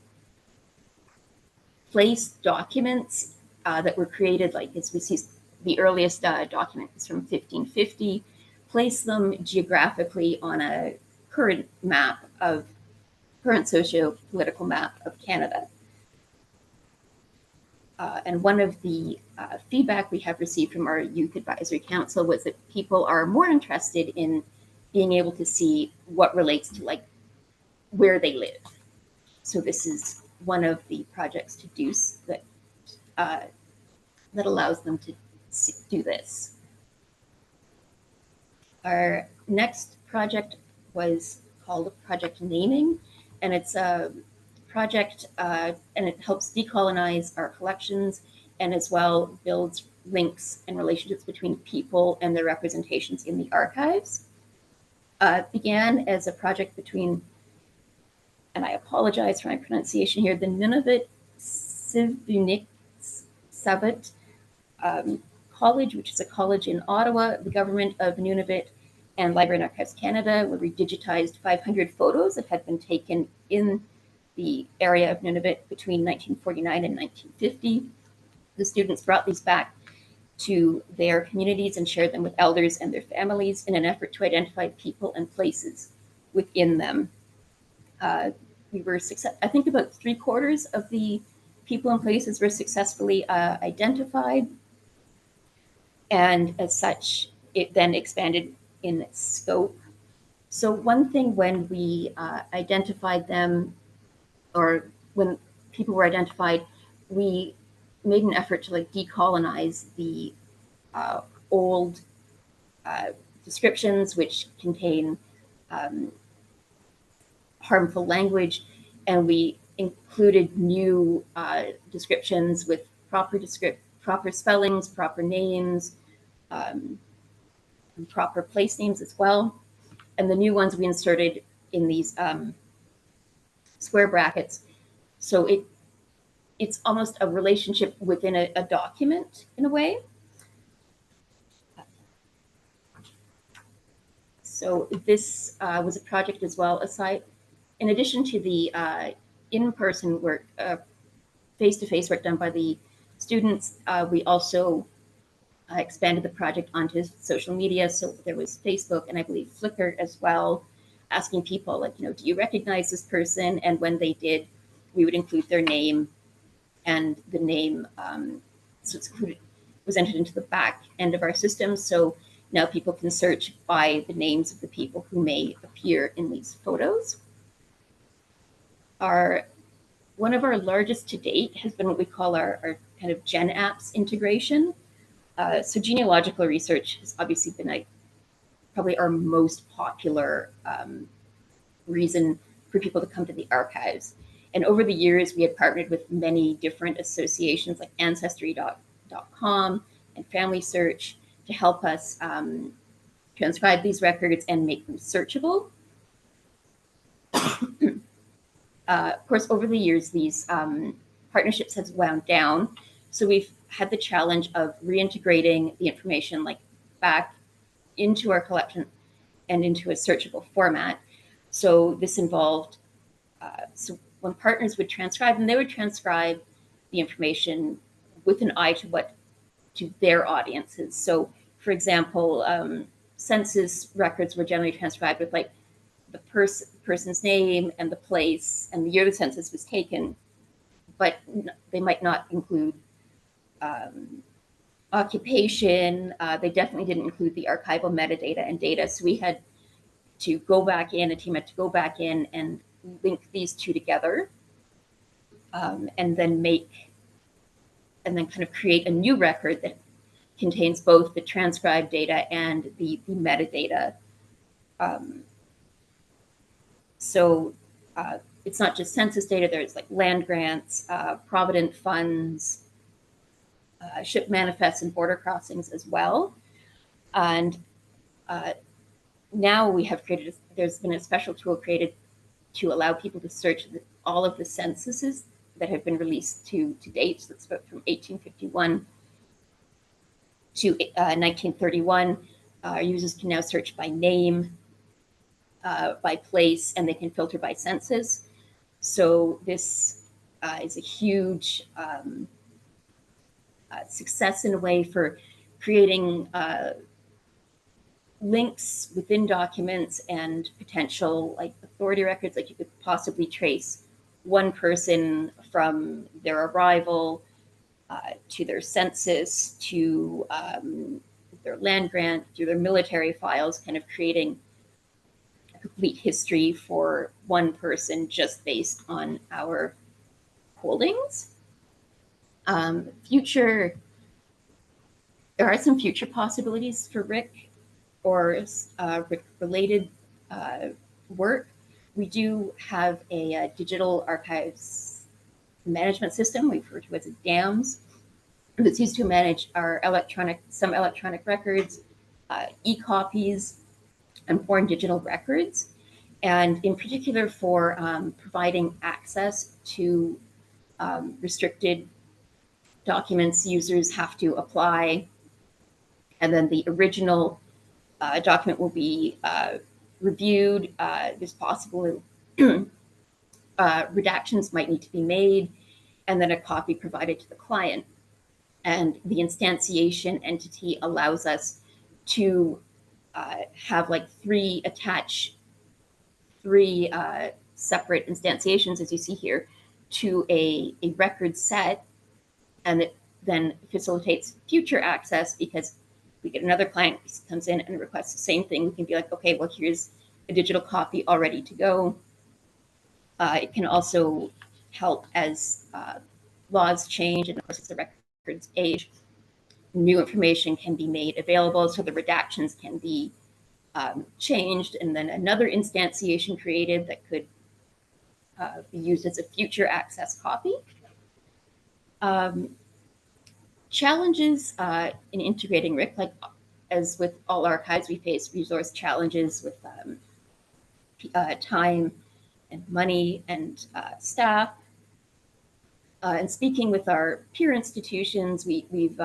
[SPEAKER 4] place documents that were created, like as we see the earliest document is from 1550, place them geographically on a current socio-political map of Canada. And one of the feedback we have received from our Youth Advisory Council was that people are more interested in being able to see what relates to, like, where they live. So this is one of the projects to do that allows them to do this. Our next project was called Project Naming, and it's a project and it helps decolonize our collections and as well builds links and relationships between people and their representations in the archives. It began as a project between, and I apologize for my pronunciation here, the Nunavut Sivunix Savat College, which is a college in Ottawa, the government of Nunavut, and Library and Archives Canada, where we digitized 500 photos that had been taken in the area of Nunavut between 1949 and 1950. The students brought these back to their communities and shared them with elders and their families in an effort to identify people and places within them. We were I think about 3/4 of the people and places were successfully identified. And as such, it then expanded in scope. So one thing when we identified them, or when people were identified, we made an effort to, like, decolonize the old descriptions which contain harmful language, and we included new descriptions with proper spellings, proper names, and proper place names as well. And the new ones we inserted in these square brackets. So it's almost a relationship within a document in a way. So this was a project as well, aside, in addition to the in-person work, face-to-face work done by the students, we also expanded the project onto social media. So there was Facebook and I believe Flickr as well, asking people like, do you recognize this person? And when they did, we would include their name, and the name, so it's included, was entered into the back end of our system. So now people can search by the names of the people who may appear in these photos. One of our largest to date has been what we call our kind of Gen Apps integration. So genealogical research has obviously been probably our most popular reason for people to come to the archives. And over the years, we have partnered with many different associations like Ancestry.com and Family Search to help us transcribe these records and make them searchable. Of course, over the years, these partnerships have wound down. So we've had the challenge of reintegrating the information like back into our collection and into a searchable format. So this involved, so when partners would transcribe, and they would transcribe the information with an eye to their audiences. So for example, census records were generally transcribed with like the person's name and the place and the year the census was taken, but they might not include occupation. They definitely didn't include the archival metadata and data. So we had to go back in, a team had to go back in and link these two together, and then kind of create a new record that contains both the transcribed data and the metadata. So it's not just census data, there's like land grants, provident funds, ship manifests and border crossings as well. And now we have created, there's been a special tool created to allow people to search all of the censuses that have been released to date. So it's from 1851 to 1931. Users can now search by name, by place, and they can filter by census. So this is a huge success in a way for creating links within documents and potential like authority records. Like you could possibly trace one person from their arrival to their census, to their land grant, to their military files, kind of creating a complete history for one person just based on our holdings. There are some future possibilities for RIC or RIC-related work. We do have a digital archives management system we refer to as a DAMS that's used to manage our some electronic records, e-copies, and foreign digital records. And in particular for providing access to restricted documents, users have to apply, and then the original document will be reviewed. There's possible redactions might need to be made, and then a copy provided to the client. And the instantiation entity allows us to have like three separate instantiations, as you see here, to a record set, and it then facilitates future access because we get another client who comes in and requests the same thing. We can be like, okay, well, here's a digital copy all ready to go. It can also help as laws change and of course as the records age. new information can be made available, so the redactions can be changed, and then another instantiation created that could be used as a future access copy. Challenges in integrating RIC, like as with all archives, we face resource challenges with time and money and staff. And speaking with our peer institutions, we've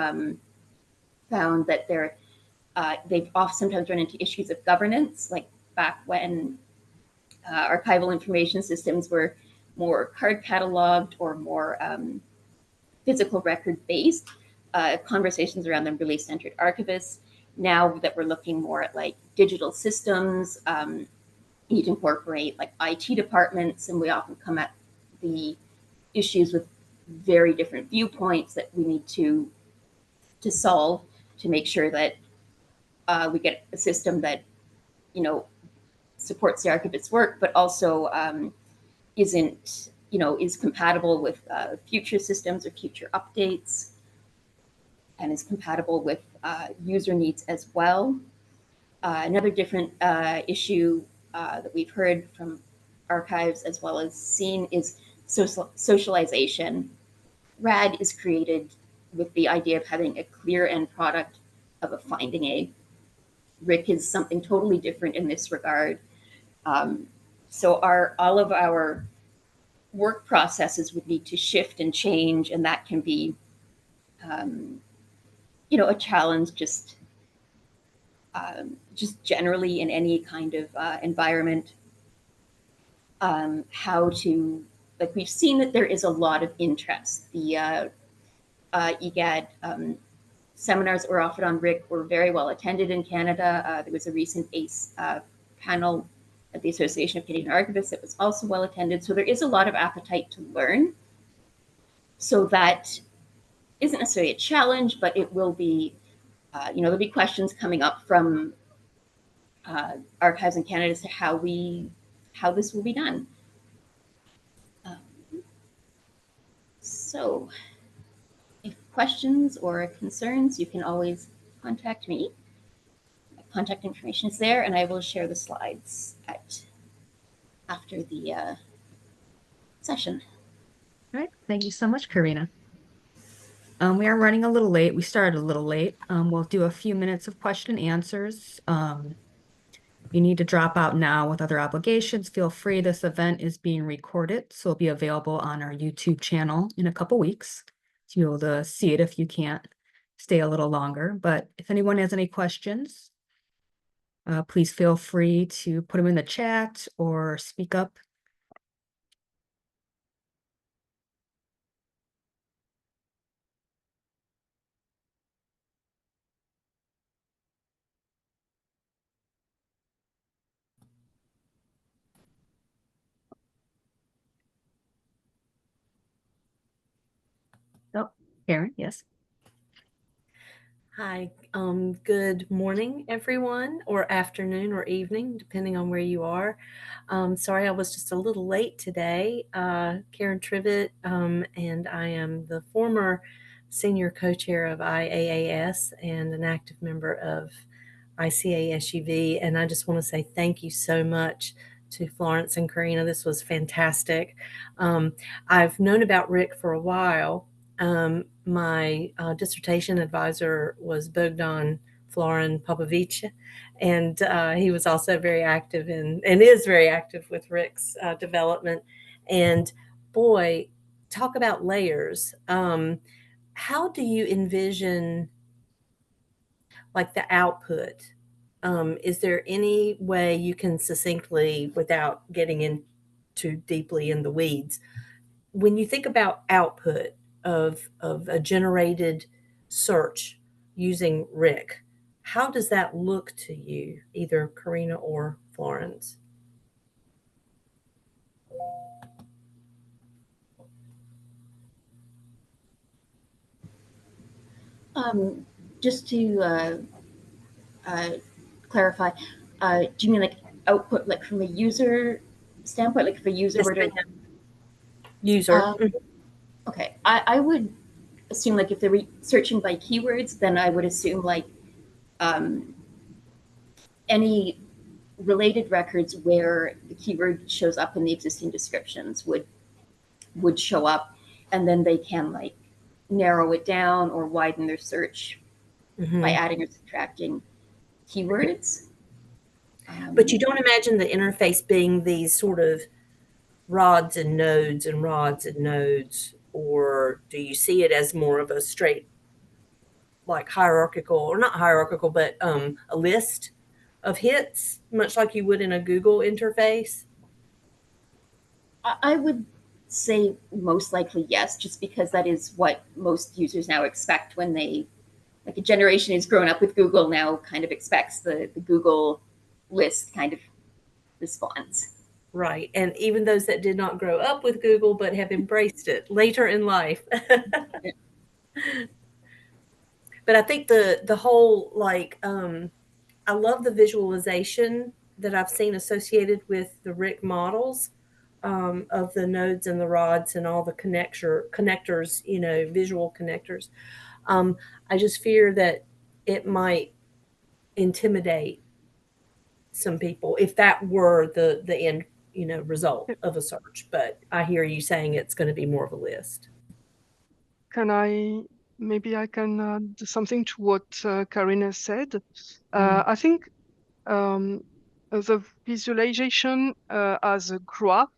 [SPEAKER 4] found that they've sometimes run into issues of governance, like back when archival information systems were more card cataloged or more physical record based. Conversations around them really centered archivists. Now that we're looking more at like digital systems, you need to incorporate like IT departments, and we often come at the issues with very different viewpoints that we need to solve to make sure that we get a system that, you know, supports the archivist's work, but also isn't, you know, is compatible with future systems or future updates, and is compatible with user needs as well. Another different issue that we've heard from archives as well as seen is socialization. RAD is created with the idea of having a clear end product of a finding aid. RIC is something totally different in this regard. So all of our work processes would need to shift and change, and that can be, you know, a challenge just generally in any kind of environment. How to, like, we've seen that there is a lot of interest. The EGAD seminars that were offered on RIC were very well attended in Canada. There was a recent ACE panel at the Association of Canadian Archivists that was also well attended. So there is a lot of appetite to learn. So that isn't necessarily a challenge, but it will be, you know, there'll be questions coming up from archives in Canada as to how this will be done. So if questions or concerns, you can always contact me. My contact information is there, and I will share the slides after the session.
[SPEAKER 1] All right, thank you so much, Carina. We are running a little late. We started a little late. We'll do a few minutes of question and answers. You need to drop out now with other obligations. Feel free. This event is being recorded, so it'll be available on our YouTube channel in a couple weeks. So you'll be able to see it if you can't stay a little longer. But if anyone has any questions, please feel free to put them in the chat or speak up. Oh, Karen, yes.
[SPEAKER 5] Hi, good morning, everyone, or afternoon or evening, depending on where you are. Sorry I was just a little late today. Karen Trivet, and I am the former senior co-chair of IAAS and an active member of ICASUV, and I just want to say thank you so much to Florence and Carina. This was fantastic. I've known about RIC for a while. My dissertation advisor was Bogdan Florin Popovic, and he was also very active and is very active with RIC's development. And boy, talk about layers. How do you envision like the output? Is there any way you can succinctly, without getting in too deeply in the weeds, when you think about output of a generated search using RIC, how does that look to you, either Carina or Florence?
[SPEAKER 4] Just to clarify, do you mean like output, like from a user standpoint, like if a user
[SPEAKER 5] Yes,
[SPEAKER 4] were to
[SPEAKER 5] user?
[SPEAKER 4] okay, I would assume like if they're searching by keywords, then I would assume like any related records where the keyword shows up in the existing descriptions would show up, and then they can like narrow it down or widen their search by adding or subtracting keywords.
[SPEAKER 5] But you don't imagine the interface being these sort of rods and nodes and rods and nodes, or do you see it as more of a straight, like hierarchical, or not hierarchical, but a list of hits, much like you would in a Google interface?
[SPEAKER 4] I would say most likely yes, just because that is what most users now expect when they, like a generation who's grown up with Google now kind of expects the Google list kind of response.
[SPEAKER 5] Right. And even those that did not grow up with Google but have embraced it later in life. But I think the whole, like, I love the visualization that I've seen associated with the RIC models, of the nodes and the rods and all the connectors, you know, visual connectors. I just fear that it might intimidate some people if that were the end, you know, result of a search. But I hear you saying it's going to be more of a list.
[SPEAKER 3] Maybe I can do something to what Carina said. I think the visualization as a graph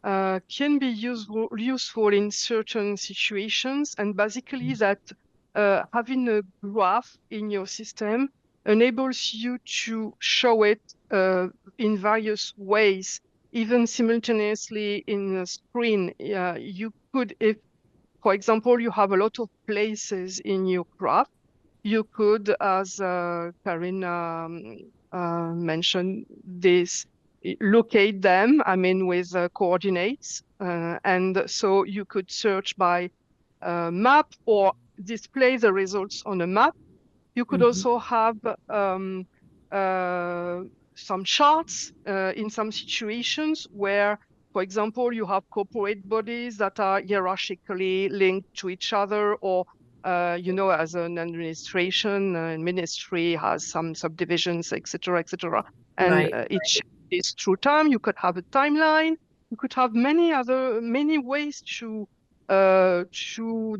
[SPEAKER 3] can be useful in certain situations, and basically that having a graph in your system enables you to show it in various ways, even simultaneously in a screen. You could, if, for example, you have a lot of places in your graph, you could, as Carina mentioned, locate them, I mean, with coordinates. And so you could search by map or display the results on a map. You could also have some charts in some situations where, for example, you have corporate bodies that are hierarchically linked to each other, or you know, as an administration and ministry has some subdivisions, etc., etc. And each is through time. You could have a timeline. You could have many ways to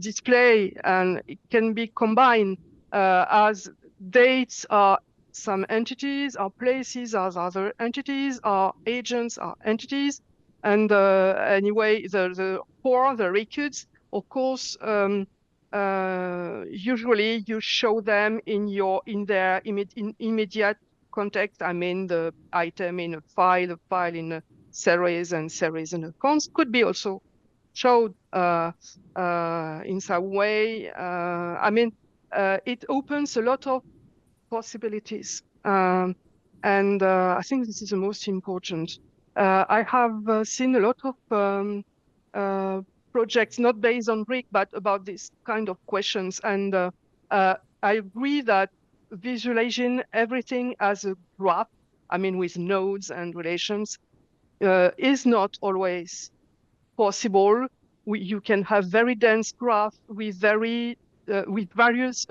[SPEAKER 3] display, and it can be combined as dates are some entities, are places as other entities, are agents, are entities. And anyway, the records, of course, usually you show them in their immediate context. I mean, the item in a file in a series, and series in accounts could be also showed in some way. I mean, it opens a lot of possibilities. And I think this is the most important. I have seen a lot of projects, not based on RIC, but about this kind of questions. And I agree that visualizing everything as a graph, I mean, with nodes and relations, is not always possible. You can have very dense graph with various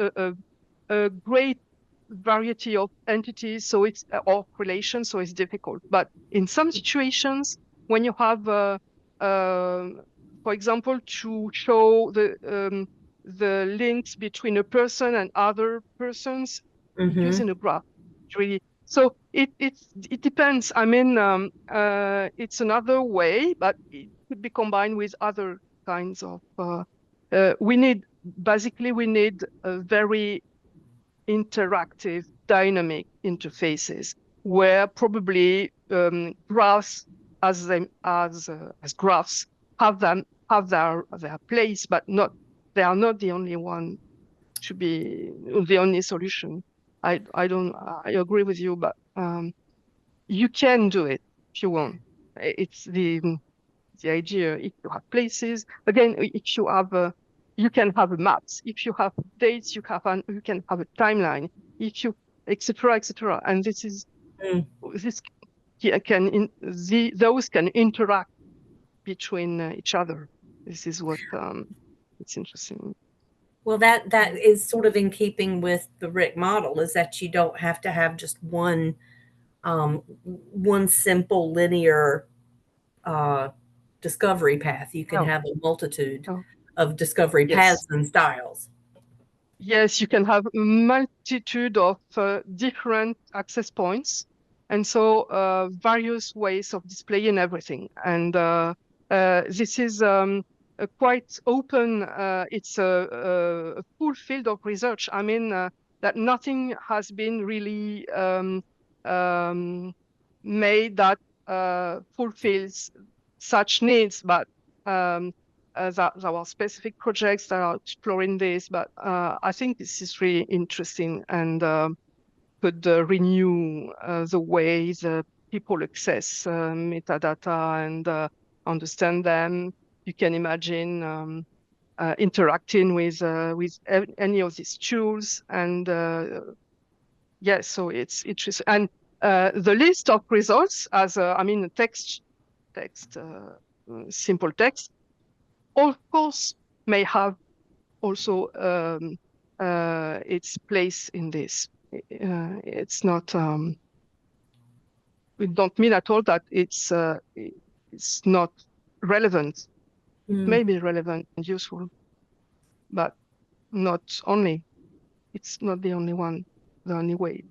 [SPEAKER 3] great variety of entities, so it's or relations, so it's difficult. But in some situations, when you have, for example, to show the links between a person and other persons using a graph, really. So it depends. I mean, it's another way, but it could be combined with other kinds of. We need a very interactive, dynamic interfaces where probably graphs as graphs have their place, but they are not the only one to be the only solution. I agree with you, but you can do it if you want. It's the idea. If you have places, again, if you have you can have maps. If you have dates, you can have a timeline. If you etc. etc. And this those can interact between each other. This is what it's interesting.
[SPEAKER 5] Well, that is sort of in keeping with the RIC model, is that you don't have to have just one simple linear discovery path. You can
[SPEAKER 3] Oh,
[SPEAKER 5] have a multitude
[SPEAKER 3] oh.
[SPEAKER 5] of discovery
[SPEAKER 3] Yes.
[SPEAKER 5] paths and styles.
[SPEAKER 3] Yes, you can have a multitude of different access points, and so various ways of displaying everything. And this is quite open. It's a full field of research. I mean, that nothing has been really made that fulfills such needs, but there are specific projects that are exploring this, but I think this is really interesting and could renew the way the people access metadata and understand them. You can imagine interacting with any of these tools, and yes, so it's interesting. And the list of results, as I mean, simple text, of course, may have also its place in this. It's not. We don't mean at all that it's not relevant. It may be relevant and useful, but not only. It's not the only one, the only way.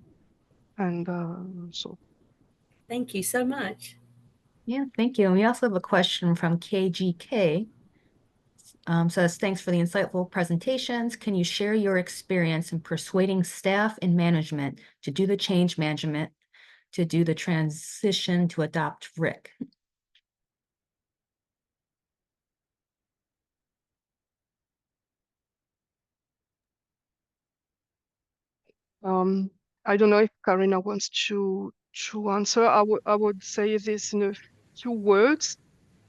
[SPEAKER 3] And so.
[SPEAKER 5] Thank you so much.
[SPEAKER 1] Yeah, thank you. And we also have a question from KGK. Says, thanks for the insightful presentations. Can you share your experience in persuading staff and management to do the change management, to do the transition to adopt RIC?
[SPEAKER 3] I don't know if Carina wants to answer. I would say this in a few words.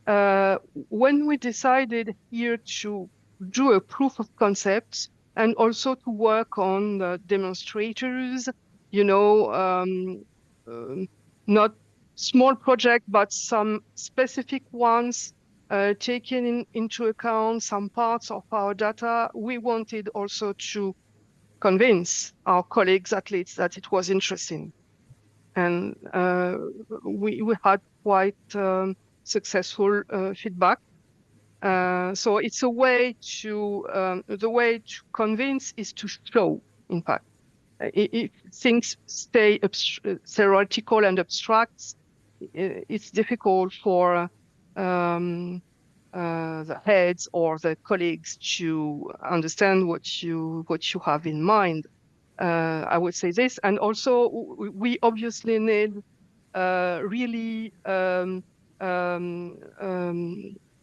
[SPEAKER 3] When we decided here to do a proof of concept and also to work on the demonstrators, not small project, but some specific ones, taking into account some parts of our data, we wanted also to convince our colleagues, athletes, that it was interesting. And we had quite successful feedback. So it's a way to, the way to convince is to show, in fact. If things stay theoretical and abstract, it's difficult for the heads or the colleagues to understand what you have in mind. I would say this, and also we obviously need really.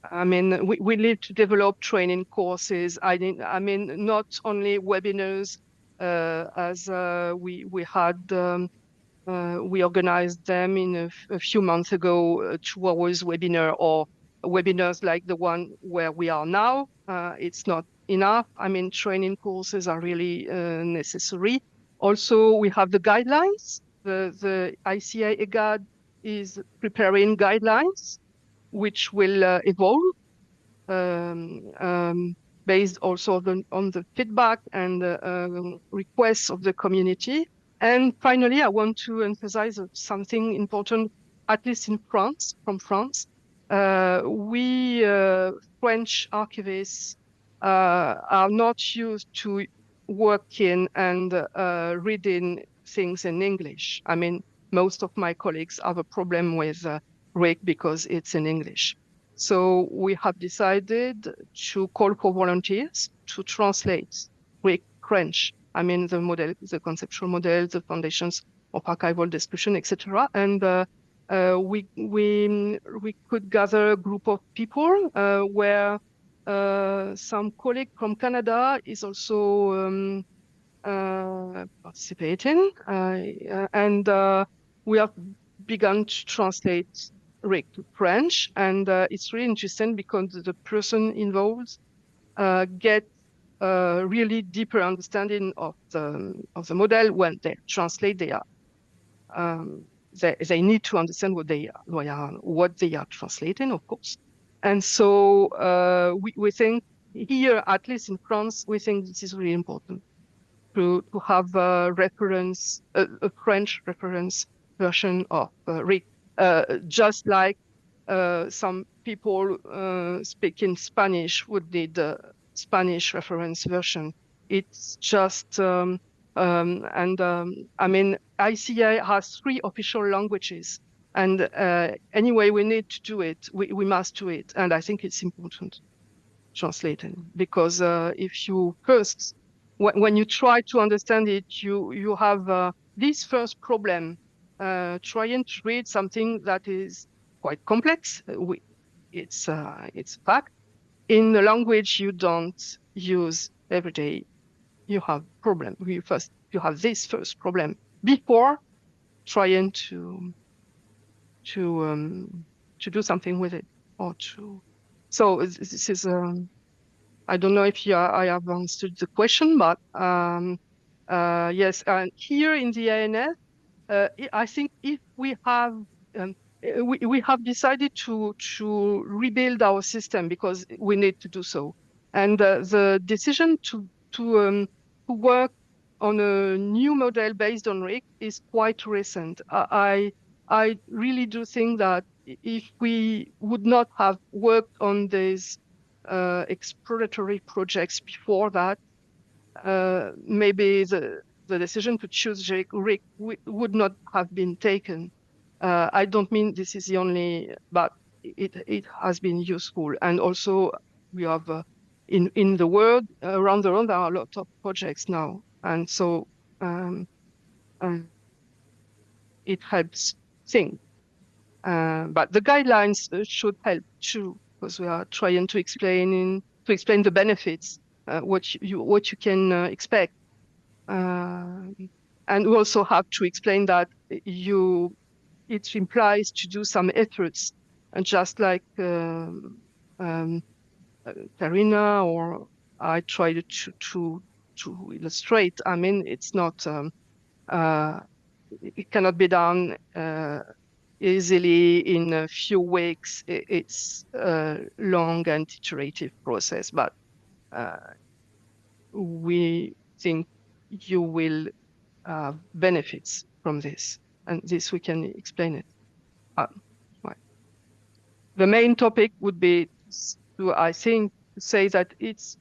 [SPEAKER 3] I mean, we need to develop training courses. I mean, not only webinars, as we had. We organized them in a few months ago, 2 hours webinar, or webinars like the one where we are now. It's not enough. I mean, training courses are really necessary. Also, we have the guidelines. The ICA EGAD is preparing guidelines, which will evolve based also on the feedback and requests of the community. And finally, I want to emphasize something important, at least in France, from France. We French archivists are not used to working and reading things in English. I mean, most of my colleagues have a problem with RIC because it's in English. So we have decided to call for volunteers to translate RIC French. I mean, the model, the conceptual model, the foundations of archival discussion, etc. And we could gather a group of people where some colleague from Canada is also participating, and we have begun to translate RIC to French, and it's really interesting because the person involved get really deeper understanding of the model. When they translate, they need to understand what they are translating, of course. And so we think here, at least in France, we think this is really important to have a reference, a French reference version of Rick, just like some people speaking Spanish would need the Spanish reference version. It's just, I mean, ICA has 3 official languages. And anyway, we need to do it. We must do it. And I think it's important translating, because if you first, when you try to understand it, you have this first problem, trying to read something that is quite complex. It's fact in the language you don't use every day. You have problem. You have this first problem before trying to do something with it, or to. So this is I don't know if I have understood the question, but yes, and here in the ANF, I think if we have we have decided to rebuild our system because we need to do so, and the decision to work on a new model based on RIC is quite recent. I really do think that if we would not have worked on these exploratory projects before that, maybe the decision to choose RIC would not have been taken. I don't mean this is the only, but it has been useful. And also we have in the world, around the world, there are a lot of projects now. And so it helps think. But the guidelines should help too, because we are trying to explain the benefits, what you can expect, and we also have to explain that it implies to do some efforts, and just like Carina or I tried to illustrate. I mean, it's not. It cannot be done easily in a few weeks. It's a long and iterative process, but we think you will have benefits from this, and this we can explain it. Right. The main topic would be to, I think, say that it's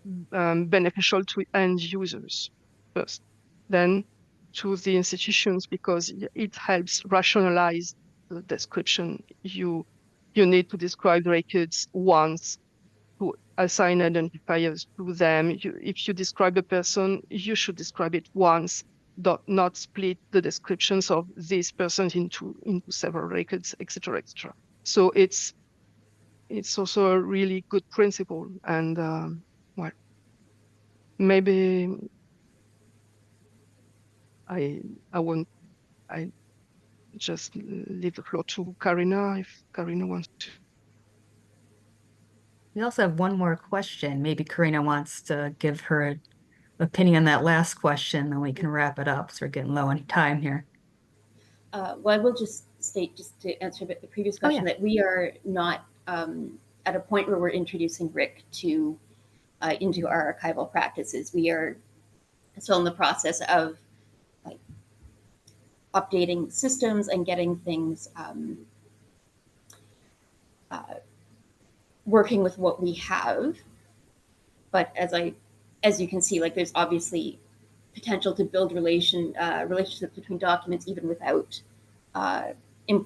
[SPEAKER 3] beneficial to end users first, then to the institutions, because it helps rationalize the description. You need to describe the records once, to assign identifiers to them. If you describe a person, you should describe it once, not split the descriptions of this person into several records, etc., etc. So it's also a really good principle, and well, maybe I just leave the floor to Carina if Carina wants to.
[SPEAKER 1] We also have one more question. Maybe Carina wants to give her opinion on that last question, then we can wrap it up. So we're getting low on time here.
[SPEAKER 4] Well, I will just state, just to answer the previous question, that we are not at a point where we're introducing RIC into our archival practices. We are still in the process of updating systems and getting things working with what we have. But as you can see, there's obviously potential to build relationships between documents even without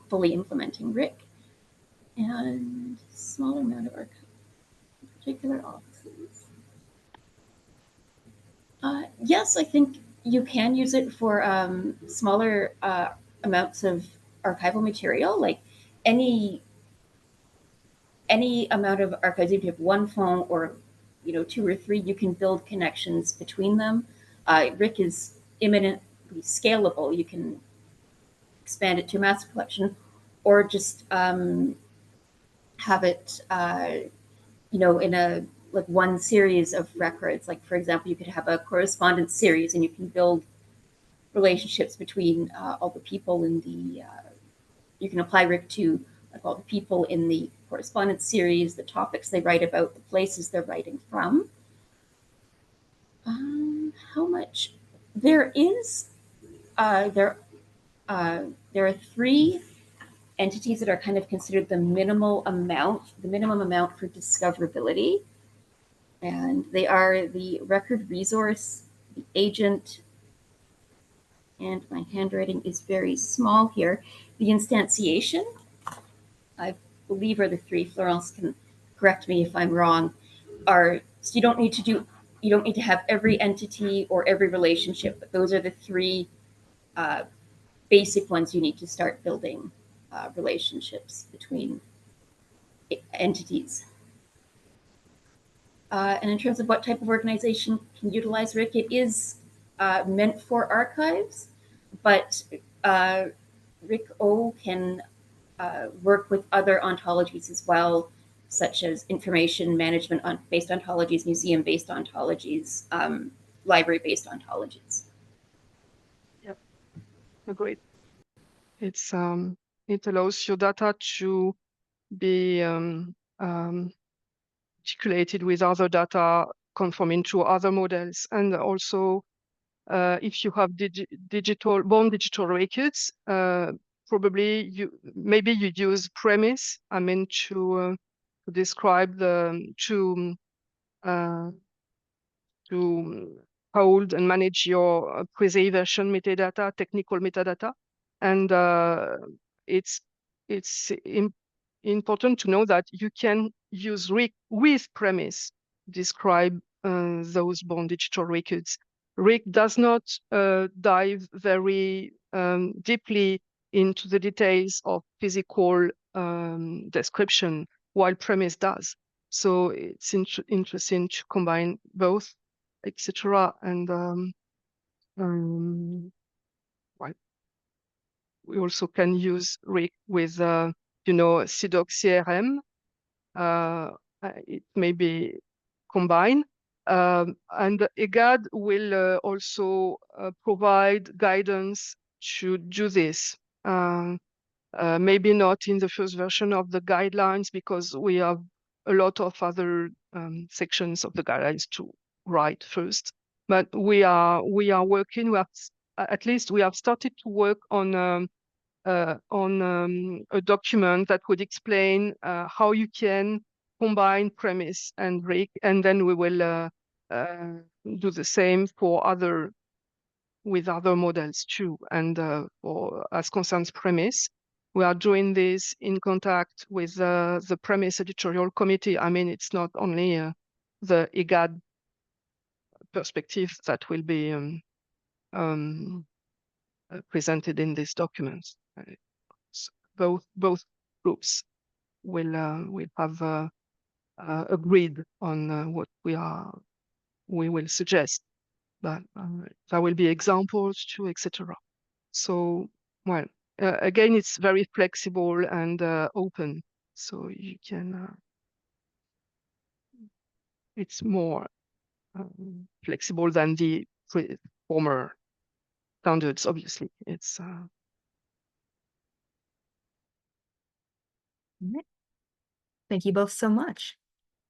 [SPEAKER 4] fully implementing RIC. And smaller amount of our particular offices. Yes, I think you can use it for smaller amounts of archival material, like any amount of archives. If you have one phone or 2 or 3, you can build connections between them. RIC is imminently scalable. You can expand it to a massive collection, or just have it in a one series of records. Like, for example, you could have a correspondence series, and you can build relationships between all the people in the. You can apply RIC to about the people in the correspondence series, the topics they write about, the places they're writing from. How much? There is, there are 3 entities that are kind of considered the minimum amount for discoverability. And they are the record resource, the agent, and my handwriting is very small here, the instantiation, I believe are the 3. Florence can correct me if I'm wrong. So you don't need to have every entity or every relationship, but those are the 3 basic ones you need to start building relationships between entities. And in terms of what type of organization can utilize RIC, it is meant for archives, but RIC-O can work with other ontologies as well, such as information management based ontologies, museum-based ontologies, library-based ontologies.
[SPEAKER 3] Yep, agreed. It's it allows your data to be articulated with other data conforming to other models, and also if you have born digital records, probably you use premise. I mean to describe to hold and manage your preservation metadata, technical metadata, and it's important to know that you can use RIC with premise to describe those born digital records. RIC does not dive very deeply into the details of physical description, while premise does. So it's interesting to combine both, etc. And well, we also can use RIC with CDOC CRM. It may be combined. And EGAD will also provide guidance to do this. Maybe not in the first version of the guidelines, because we have a lot of other sections of the guidelines to write first. But we are working. At least we have started to work on a document that would explain how you can combine premise and RIC, and then we will do the same with other models too. And as concerns premise, we are doing this in contact with the premise editorial committee. I mean, it's not only the EGAD perspective that will be presented in these documents. So both groups will have agreed on what we will suggest, but there will be examples too, etc. So, well, again, it's very flexible and open, so you can. It's more flexible than the former standards. Obviously, it's.
[SPEAKER 1] Thank you both so much.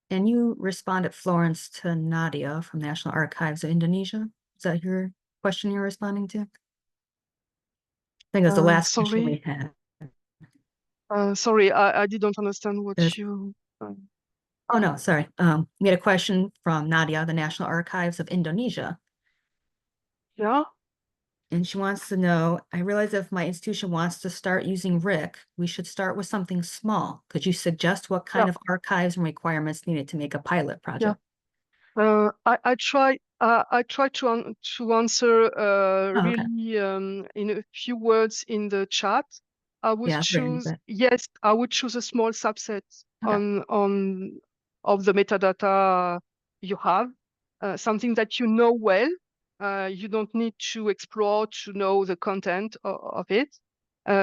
[SPEAKER 1] And you responded, Florence, to Nadia from National Archives of Indonesia. Is that your question you're responding to? I think that's the last question we had.
[SPEAKER 3] Sorry, I didn't understand what you.
[SPEAKER 1] Oh, no, sorry. We had a question from Nadia, the National Archives of Indonesia.
[SPEAKER 3] Yeah.
[SPEAKER 1] And she wants to know, I realize if my institution wants to start using RIC, we should start with something small. Could you suggest what kind of archives and requirements needed to make a pilot project?
[SPEAKER 3] Yeah. I try to answer really in a few words in the chat. I would choose I would choose a small subset of the metadata you have, something that you know well. You don't need to explore to know the content of it.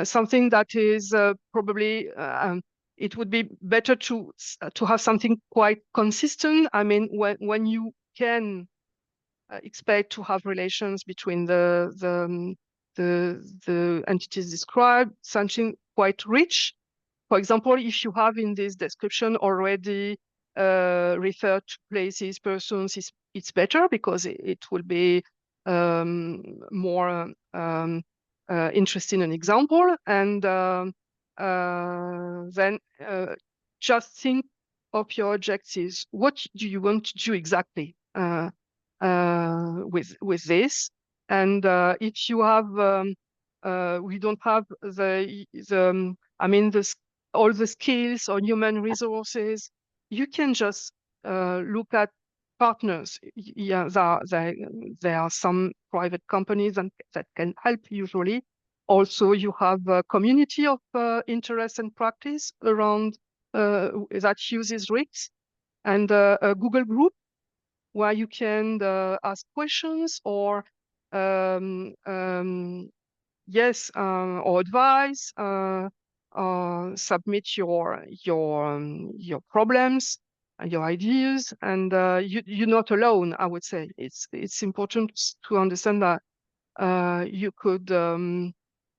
[SPEAKER 3] Something that is probably it would be better to have something quite consistent. I mean, when you can expect to have relations between the entities described, something quite rich, For example, if you have in this description already referred to places, persons, it's better because it will be more interesting an example. And then just think of your objectives. What do you want to do exactly with this? And if you have, we don't have all the skills or human resources, you can just look at partners. Yeah, there are some private companies that can help usually. Also, you have a community of interest and practice around that uses RICS, and a Google group where you can ask questions or or advice, submit your problems, your ideas, and you're not alone. I would say it's important to understand that you could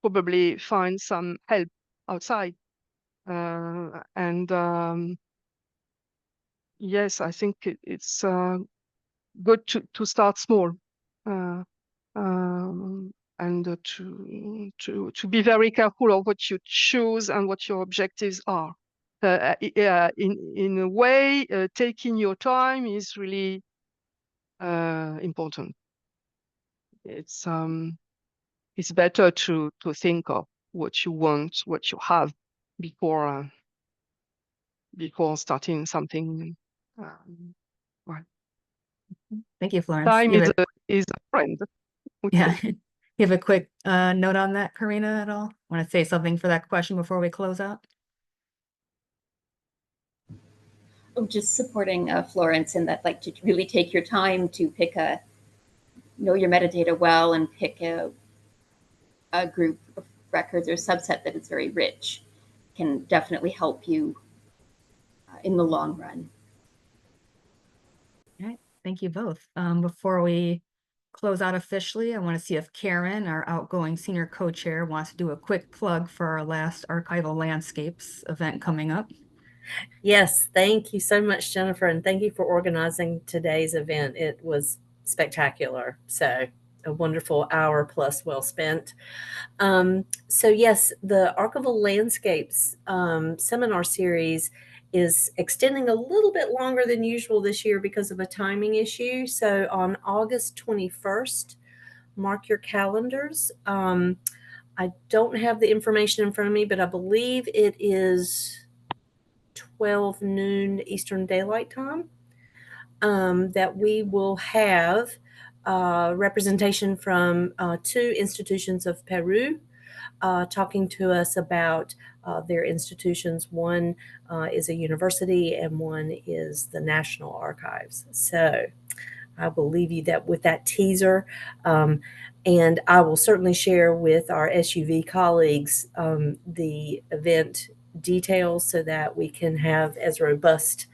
[SPEAKER 3] probably find some help outside, and yes, I think it's good to start small. And to be very careful of what you choose and what your objectives are. In a way, taking your time is really important. It's better to think of what you want, what you have before starting something. Right.
[SPEAKER 1] Thank you, Florence.
[SPEAKER 3] Time is a friend.
[SPEAKER 1] Yeah. You have a quick note on that, Carina, at all? Want to say something for that question before we close out?
[SPEAKER 4] Oh, just supporting Florence in that, like, to really take your time to know your metadata well and pick a group of records or subset that is very rich can definitely help you in the long run.
[SPEAKER 1] All right, thank you both. Before we close out officially, I want to see if Karen, our outgoing senior co-chair, wants to do a quick plug for our last Archival Landscapes event coming up.
[SPEAKER 5] Yes, thank you so much, Jennifer, and thank you for organizing today's event. It was spectacular. So a wonderful hour plus well spent. So yes, the Archival Landscapes seminar series is extending a little bit longer than usual this year because of a timing issue. So on August 21st, mark your calendars. I don't have the information in front of me, but I believe it is 12 noon Eastern Daylight Time, that we will have representation from 2 institutions of Peru talking to us about their institutions. One is a university and one is the National Archives. So I will leave you with that teaser. And I will certainly share with our SUV colleagues the event details so that we can have as robust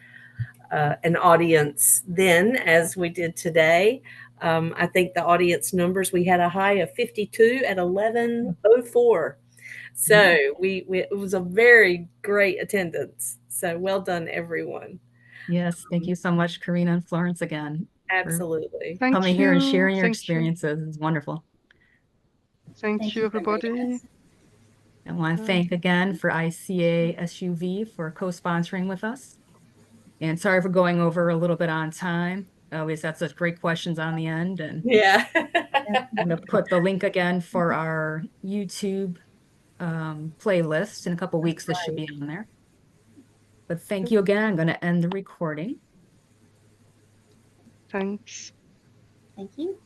[SPEAKER 5] an audience then as we did today. I think the audience numbers, we had a high of 52 at 11:04. So it was a very great attendance. So well done, everyone.
[SPEAKER 1] Yes, thank you so much, Carina and Florence, again.
[SPEAKER 5] Absolutely.
[SPEAKER 3] Thank
[SPEAKER 1] Coming
[SPEAKER 3] you.
[SPEAKER 1] here and sharing your
[SPEAKER 3] Thank
[SPEAKER 1] experiences is wonderful.
[SPEAKER 3] Thank you, everybody.
[SPEAKER 1] I want to thank again for ICA SUV for co-sponsoring with us. And sorry for going over a little bit on time. Always had such great questions on the end. And
[SPEAKER 5] Yeah.
[SPEAKER 1] I'm going to put the link again for our YouTube playlist. In a couple of weeks, this should be on there. But thank you again. I'm going to end the recording.
[SPEAKER 3] Thanks.
[SPEAKER 4] Thank you.